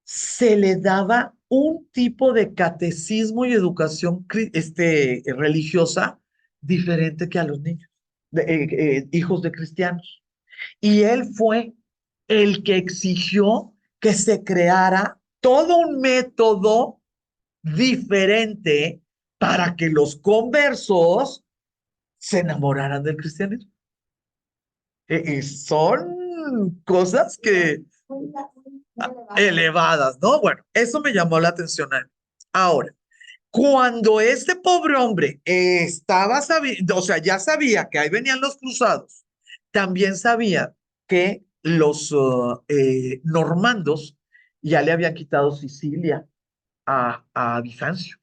se le daba un tipo de catecismo y educación religiosa diferente que a los niños, hijos de cristianos. Y él fue el que exigió que se creara todo un método diferente para que los conversos se enamoraran del cristianismo. Son cosas que elevadas, ¿no? Bueno, eso me llamó la atención a él. Ahora, cuando este pobre hombre estaba sabiendo, o sea, ya sabía que ahí venían los cruzados, también sabía que los normandos ya le habían quitado Sicilia a Bizancio.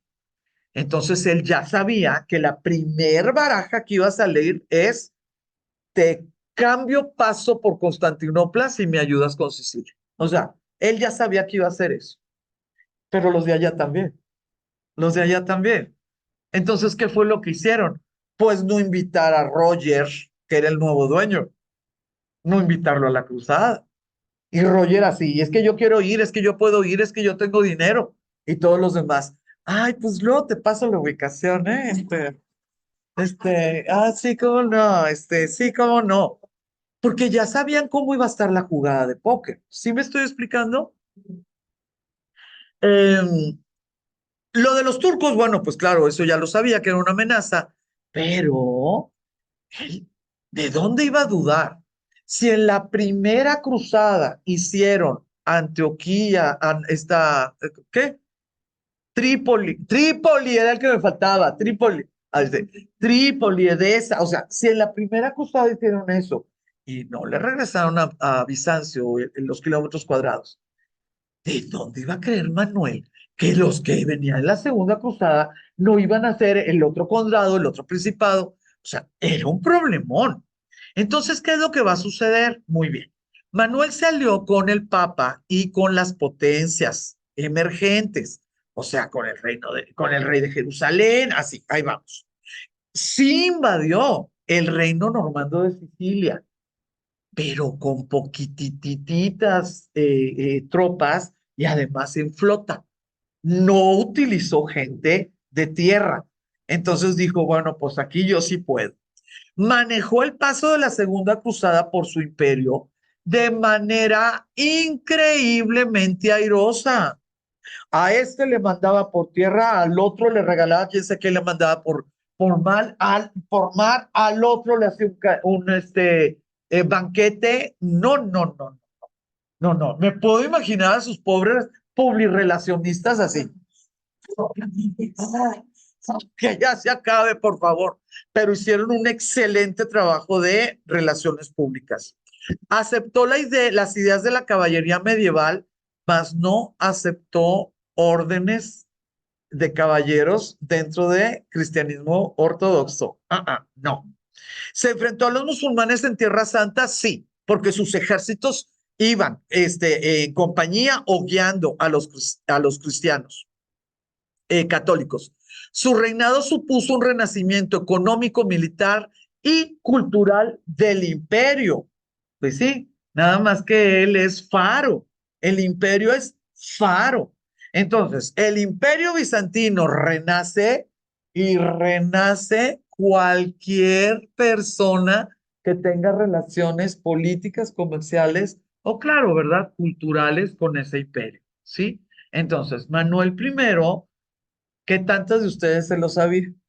Entonces él ya sabía que la primer baraja que iba a salir es te cambio paso por Constantinopla si me ayudas con Sicilia. O sea, él ya sabía que iba a hacer eso, pero los de allá también, los de allá también. Entonces, ¿qué fue lo que hicieron? Pues no invitar a Roger, que era el nuevo dueño, no invitarlo a la cruzada. Y Roger así, es que yo quiero ir, es que yo puedo ir, es que yo tengo dinero. Y todos los demás, ay, pues luego te paso la ubicación, ¿eh? Sí, cómo no, sí, cómo no. Porque ya sabían cómo iba a estar la jugada de póker. ¿Sí me estoy explicando? Em, lo de los turcos, bueno, pues claro, eso ya lo sabía que era una amenaza, pero él, ¿de dónde iba a dudar? Si en la primera cruzada hicieron Antioquía, ¿qué? Trípoli era el que me faltaba, Trípoli, Trípoli, Edesa, o sea, si en la primera cruzada hicieron eso y no le regresaron a Bizancio en los kilómetros cuadrados, ¿De dónde iba a creer Manuel que los que venían en la segunda cruzada no iban a ser el otro condado, el otro principado? O sea, era un problemón. Entonces, ¿qué es lo que va a suceder? Muy bien. Manuel se alió con el Papa y con las potencias emergentes, o sea, con el rey de Jerusalén, así, ahí vamos. Sí invadió el reino normando de Sicilia, pero con poquitititas tropas y además en flota. No utilizó gente de tierra. Entonces dijo, bueno, pues aquí yo sí puedo. Manejó el paso de la Segunda Cruzada por su imperio de manera increíblemente airosa. A este le mandaba por tierra, al otro le regalaba, quién sabe qué le mandaba por mar, al otro le hacía un banquete. No, no, no, no, no. Me puedo imaginar a sus pobres publirelacionistas así. Que ya se acabe, por favor. Pero hicieron un excelente trabajo de relaciones públicas. Aceptó las ideas de la caballería medieval, mas no aceptó órdenes de caballeros dentro de cristianismo ortodoxo. No. ¿Se enfrentó a los musulmanes en Tierra Santa? Sí, porque sus ejércitos iban en compañía o guiando a los cristianos católicos. Su reinado supuso un renacimiento económico, militar y cultural del imperio. Pues sí, nada más que él es Faro. El imperio es Faro. Entonces, el imperio bizantino renace y renace cualquier persona que tenga relaciones políticas, comerciales o, claro, ¿verdad?, culturales con ese imperio, ¿sí? Entonces, Manuel I, ¿qué tantos de ustedes se lo sabían?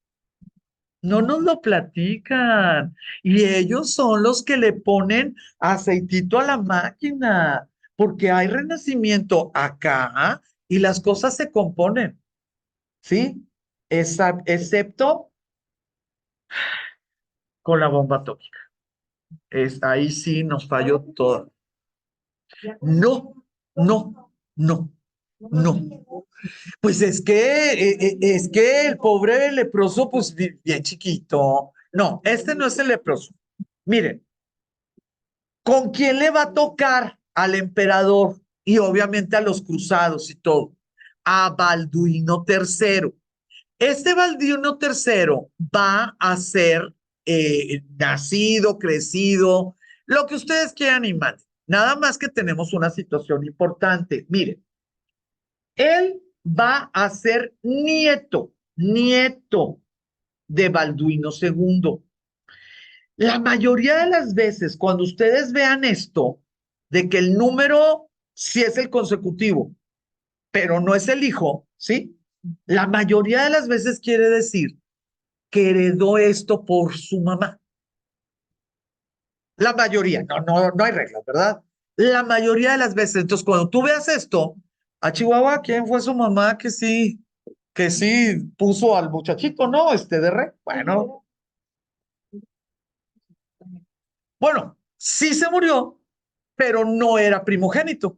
No nos lo platican. Y ellos son los que le ponen aceitito a la máquina, porque hay renacimiento acá y las cosas se componen, ¿sí? Excepto con la bomba atómica. Ahí sí nos falló todo. No, no, no, no. Pues es que el pobre leproso, pues bien chiquito. No, este no es el leproso. Miren, ¿con quién le va a tocar al emperador y obviamente a los cruzados y todo? A Balduino III. Este Balduino III va a ser nacido, crecido, lo que ustedes quieran y manden. Nada más que tenemos una situación importante. Miren, él va a ser nieto de Balduino II. La mayoría de las veces, cuando ustedes vean esto, de que el número sí es el consecutivo, pero no es el hijo, ¿sí? La mayoría de las veces quiere decir que heredó esto por su mamá. La mayoría, no hay reglas, ¿verdad? La mayoría de las veces. Entonces, cuando tú veas esto, a Chihuahua, ¿quién fue su mamá que sí puso al muchachito, ¿no? De rey. Bueno, sí se murió, pero no era primogénito,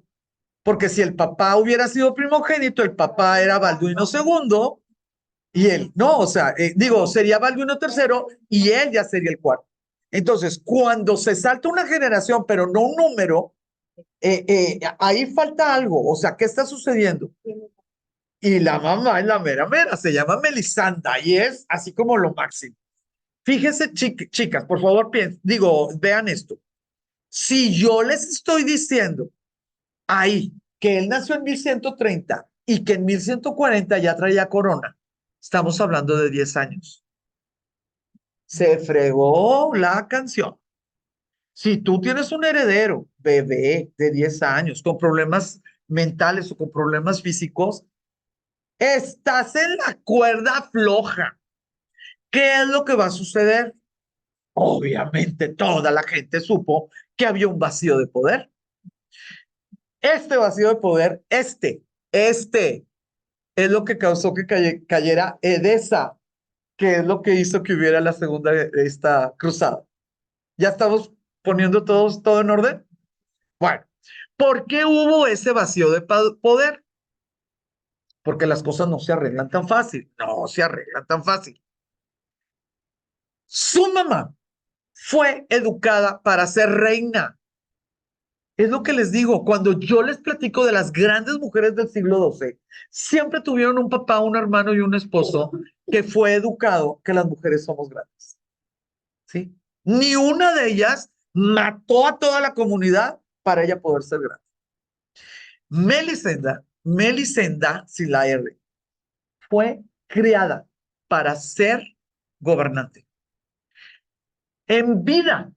porque si el papá hubiera sido primogénito, el papá era Balduino II y él, no, o sea, sería Balduino III y él ya sería el cuarto. Entonces, cuando se salta una generación, pero no un número, ahí falta algo, o sea, ¿qué está sucediendo? Y la mamá es la mera mera, se llama Melisanda y es así como lo máximo. Fíjense, chicas, por favor, vean esto. Si yo les estoy diciendo ahí que él nació en 1130 y que en 1140 ya traía corona, estamos hablando de 10 años. Se fregó la canción. Si tú tienes un heredero, bebé de 10 años, con problemas mentales o con problemas físicos, estás en la cuerda floja. ¿Qué es lo que va a suceder? Obviamente toda la gente supo que había un vacío de poder. Este vacío de poder, este es lo que causó que cayera Edesa, que es lo que hizo que hubiera la segunda esta cruzada. ¿Ya estamos poniendo todo en orden? Bueno, ¿Por qué hubo ese vacío de poder? Porque las cosas no se arreglan tan fácil. No se arreglan tan fácil. Su mamá fue educada para ser reina. Es lo que les digo, cuando yo les platico de las grandes mujeres del siglo XII, siempre tuvieron un papá, un hermano y un esposo que fue educado que las mujeres somos grandes. ¿Sí? Ni una de ellas mató a toda la comunidad para ella poder ser grande. Melisenda, sin la R, fue criada para ser gobernante. En vida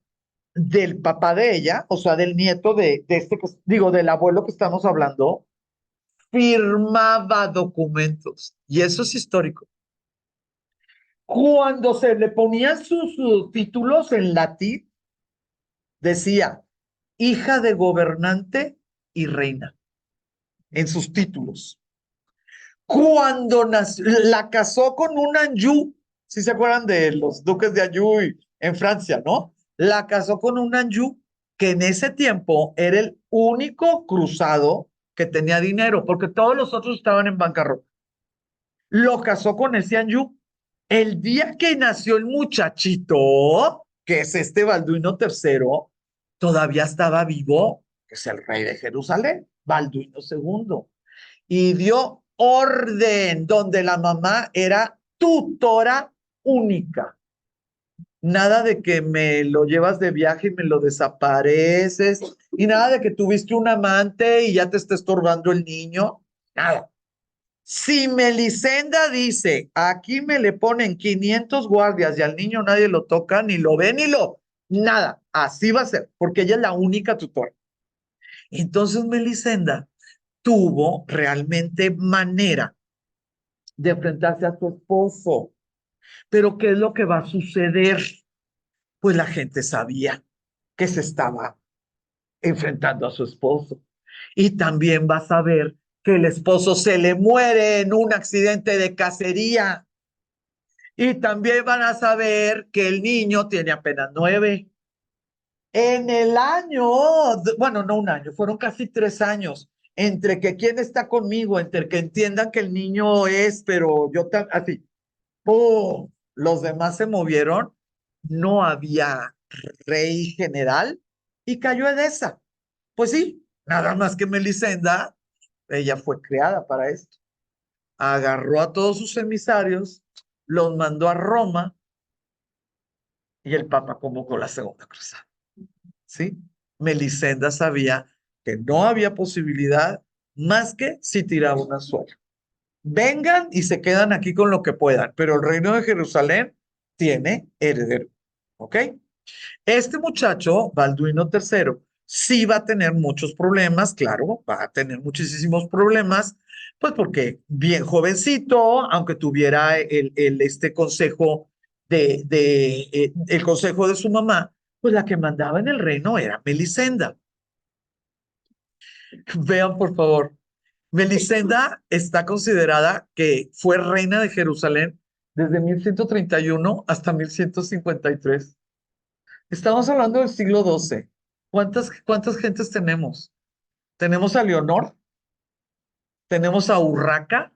del papá de ella, o sea, del nieto de este, digo, del abuelo que estamos hablando, firmaba documentos. Y eso es histórico. Cuando se le ponían sus títulos en latín, decía, hija de gobernante y reina, en sus títulos. Cuando nació, la casó con un Anjou, ¿sí se acuerdan de los duques de Anjou en Francia, no? La casó con un Anjou que en ese tiempo era el único cruzado que tenía dinero, porque todos los otros estaban en bancarrota. Lo casó con ese Anjou. El día que nació el muchachito, que es este Balduino III, todavía estaba vivo, que es el rey de Jerusalén, Balduino II, y dio orden donde la mamá era tutora única. Nada de que me lo llevas de viaje y me lo desapareces, y nada de que tuviste un amante y ya te está estorbando el niño, nada. Si Melisenda dice, aquí me le ponen 500 guardias y al niño nadie lo toca, ni lo ve, nada, así va a ser, porque ella es la única tutora. Entonces Melisenda tuvo realmente manera de enfrentarse a su esposo. Pero ¿qué es lo que va a suceder? Pues la gente sabía que se estaba enfrentando a su esposo. Y también va a saber que el esposo se le muere en un accidente de cacería. Y también van a saber que el niño tiene apenas 9. En el año, bueno, no un año, fueron casi 3 años, entre que quién está conmigo, entre que entiendan que el niño es, pero yo así, ¡pum! Los demás se movieron, no había rey general y cayó Edesa. Pues sí, nada más que Melisenda, ella fue creada para esto. Agarró a todos sus emisarios, los mandó a Roma y el Papa convocó la Segunda Cruzada. ¿Sí? Melisenda sabía que no había posibilidad más que si tiraba una suela. Vengan y se quedan aquí con lo que puedan, pero el reino de Jerusalén tiene heredero. ¿Ok? Este muchacho, Balduino III, sí va a tener muchos problemas, claro, va a tener muchísimos problemas, pues porque bien jovencito, aunque tuviera este consejo el consejo de su mamá, pues la que mandaba en el reino era Melisenda. Vean, por favor, Melisenda está considerada que fue reina de Jerusalén desde 1131 hasta 1153. Estamos hablando del siglo XII. ¿Cuántas gentes tenemos? Tenemos a Leonor, tenemos a Urraca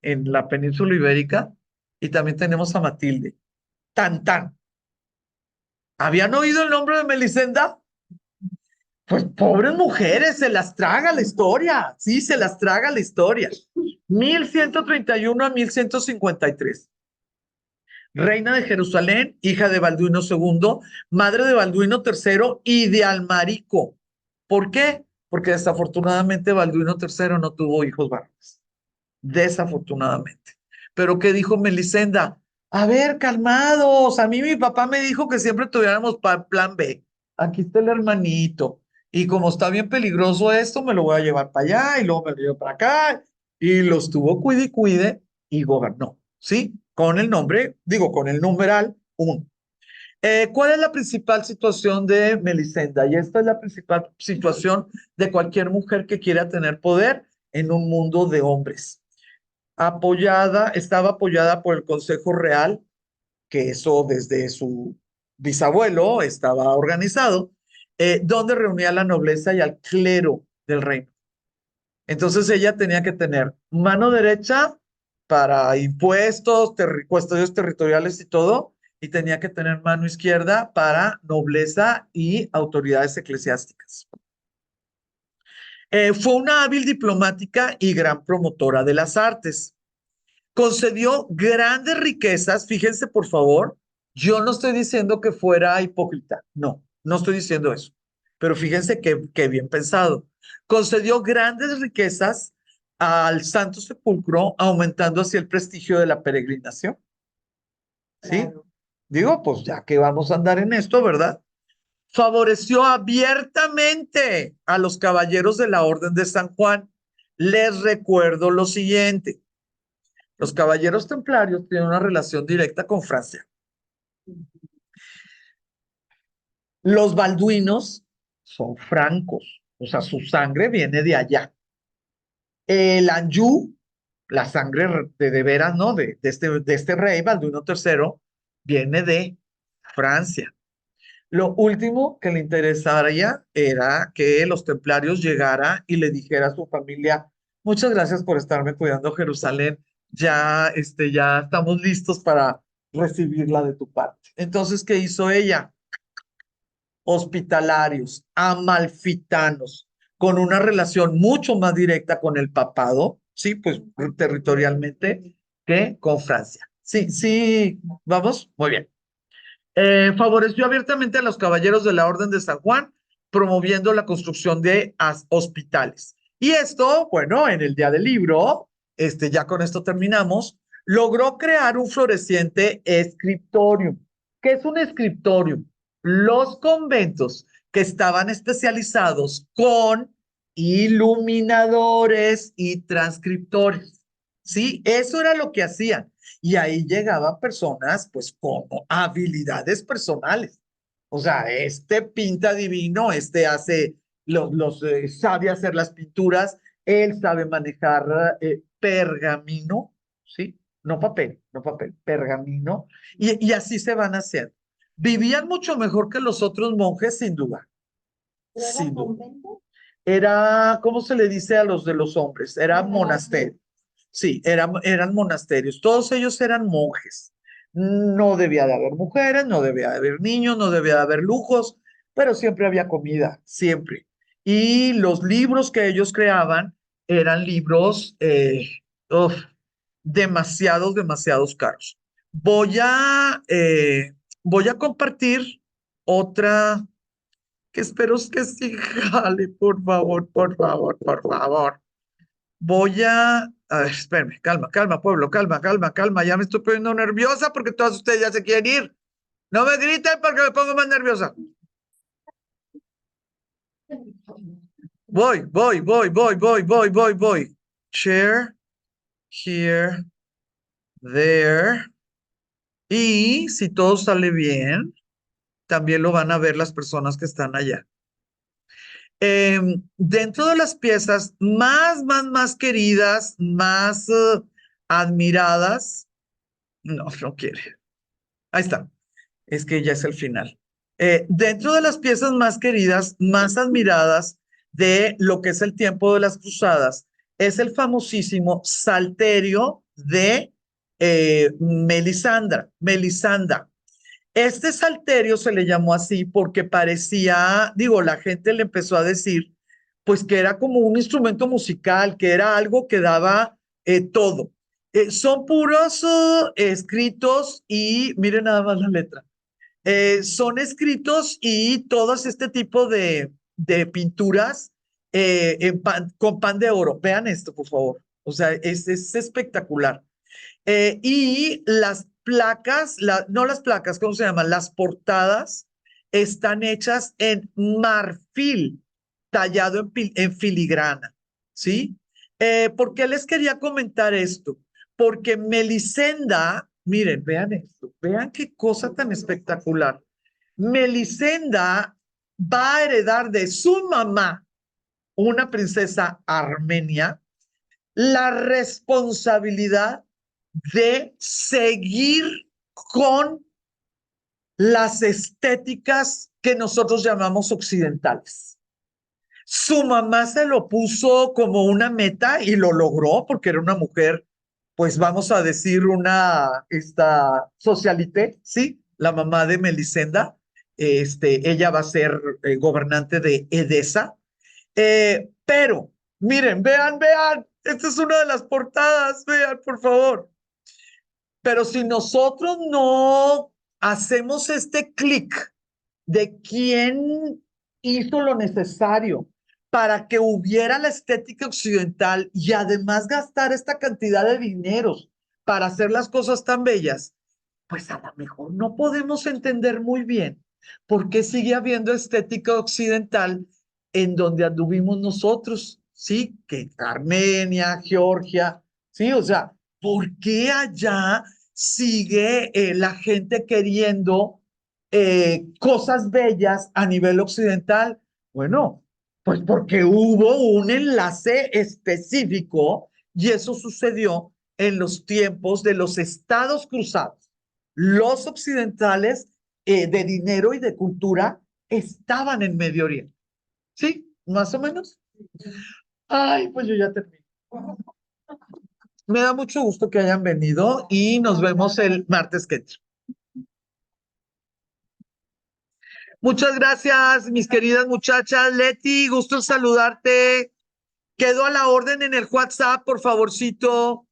en la península ibérica y también tenemos a Matilde. Tan, tan. ¿Habían oído el nombre de Melisenda? Pues pobres mujeres, se las traga la historia. Sí, se las traga la historia. 1131 a 1153. Reina de Jerusalén, hija de Balduino II, madre de Balduino III y de Almarico. ¿Por qué? Porque desafortunadamente Balduino III no tuvo hijos varones. Desafortunadamente. Pero ¿qué dijo Melisenda? A ver, calmados. A mí mi papá me dijo que siempre tuviéramos plan B. Aquí está el hermanito. Y como está bien peligroso esto, me lo voy a llevar para allá y luego me lo llevo para acá. Y los tuvo cuide y cuide y gobernó. ¿Sí? Con el nombre, digo, con el numeral 1. ¿Cuál es la principal situación de Melisenda? Y esta es la principal situación de cualquier mujer que quiera tener poder en un mundo de hombres. Estaba apoyada por el Consejo Real, que eso desde su bisabuelo estaba organizado, donde reunía a la nobleza y al clero del reino. Entonces ella tenía que tener mano derecha para impuestos, custodios territoriales y todo, y tenía que tener mano izquierda para nobleza y autoridades eclesiásticas. Fue una hábil diplomática y gran promotora de las artes. Concedió grandes riquezas, fíjense por favor, yo no estoy diciendo que fuera hipócrita, no, no estoy diciendo eso, pero fíjense que bien pensado. Concedió grandes riquezas al Santo Sepulcro, aumentando así el prestigio de la peregrinación. ¿Sí? Claro. Digo, pues ya que vamos a andar en esto, ¿verdad? Favoreció abiertamente a los caballeros de la Orden de San Juan. Les recuerdo lo siguiente. Los caballeros templarios tienen una relación directa con Francia. Los balduinos son francos, o sea, su sangre viene de allá. El Anjou, la sangre de veras, ¿no? De este rey, Balduino III, viene de Francia. Lo último que le interesaría era que los templarios llegara y le dijera a su familia, muchas gracias por estarme cuidando Jerusalén, ya, ya estamos listos para recibirla de tu parte. Entonces, ¿qué hizo ella? Hospitalarios, amalfitanos, con una relación mucho más directa con el papado, sí, pues territorialmente, que con Francia. Sí, sí, vamos, muy bien. Favoreció abiertamente a los caballeros de la Orden de San Juan, promoviendo la construcción de hospitales. Y esto, bueno, en el día del libro, ya con esto terminamos, logró crear un floreciente scriptorium. ¿Qué es un scriptorium? Los conventos que estaban especializados con iluminadores y transcriptores. ¿Sí? Eso era lo que hacían. Y ahí llegaban personas, pues, con habilidades personales. O sea, este pinta divino, este hace, sabe hacer las pinturas, él sabe manejar pergamino, ¿sí? No papel, no papel, pergamino. Y así se van haciendo. Vivían mucho mejor que los otros monjes, sin duda. ¿Pero era Sin duda. convento? Era, ¿cómo se le dice a los de los hombres? Era monasterio. Sí, eran monasterios. Todos ellos eran monjes. No debía de haber mujeres, no debía de haber niños, no debía de haber lujos, pero siempre había comida, siempre. Y los libros que ellos creaban eran libros uf, demasiados caros. Voy a compartir otra que espero que sí jale, por favor, por favor, por favor. A ver, espérame, calma, pueblo, calma, ya me estoy poniendo nerviosa porque todas ustedes ya se quieren ir. No me griten porque me pongo más nerviosa. Voy. Share, here, there. Y si todo sale bien, también lo van a ver las personas que están allá. Dentro de las piezas más queridas, más admiradas, no quiere. Ahí está. Es que ya es el final. Dentro de las piezas más queridas, más admiradas de lo que es el tiempo de las cruzadas, es el famosísimo Salterio de Melisanda. Este salterio se le llamó así porque parecía, digo, la gente le empezó a decir, pues que era como un instrumento musical, que era algo que daba todo. Son puros escritos y miren nada más la letra. Son escritos y todos este tipo de pinturas con pan de oro. Vean esto, por favor. O sea, es espectacular. Y las placas, no las placas, ¿cómo se llaman? Las portadas están hechas en marfil, tallado en filigrana, ¿sí? ¿Por qué les quería comentar esto? Porque Melisenda, miren, vean esto, vean qué cosa tan espectacular. Melisenda va a heredar de su mamá, una princesa armenia, la responsabilidad de seguir con las estéticas que nosotros llamamos occidentales. Su mamá se lo puso como una meta y lo logró porque era una mujer, pues vamos a decir esta socialité, ¿sí? La mamá de Melisenda. Ella va a ser gobernante de Edesa. Pero, miren, vean, esta es una de las portadas, vean, por favor. Pero si nosotros no hacemos este clic de quién hizo lo necesario para que hubiera la estética occidental y además gastar esta cantidad de dineros para hacer las cosas tan bellas, pues a lo mejor no podemos entender muy bien por qué sigue habiendo estética occidental en donde anduvimos nosotros, ¿sí? Que Armenia, Georgia, ¿sí? O sea, ¿por qué allá sigue la gente queriendo cosas bellas a nivel occidental? Bueno, pues porque hubo un enlace específico y eso sucedió en los tiempos de los estados cruzados. Los occidentales de dinero y de cultura estaban en Medio Oriente. ¿Sí? Más o menos. Ay, pues yo ya terminé. Me da mucho gusto que hayan venido y nos vemos el martes que entra. Muchas gracias, mis queridas muchachas. Leti, gusto en saludarte. Quedo a la orden en el WhatsApp, por favorcito.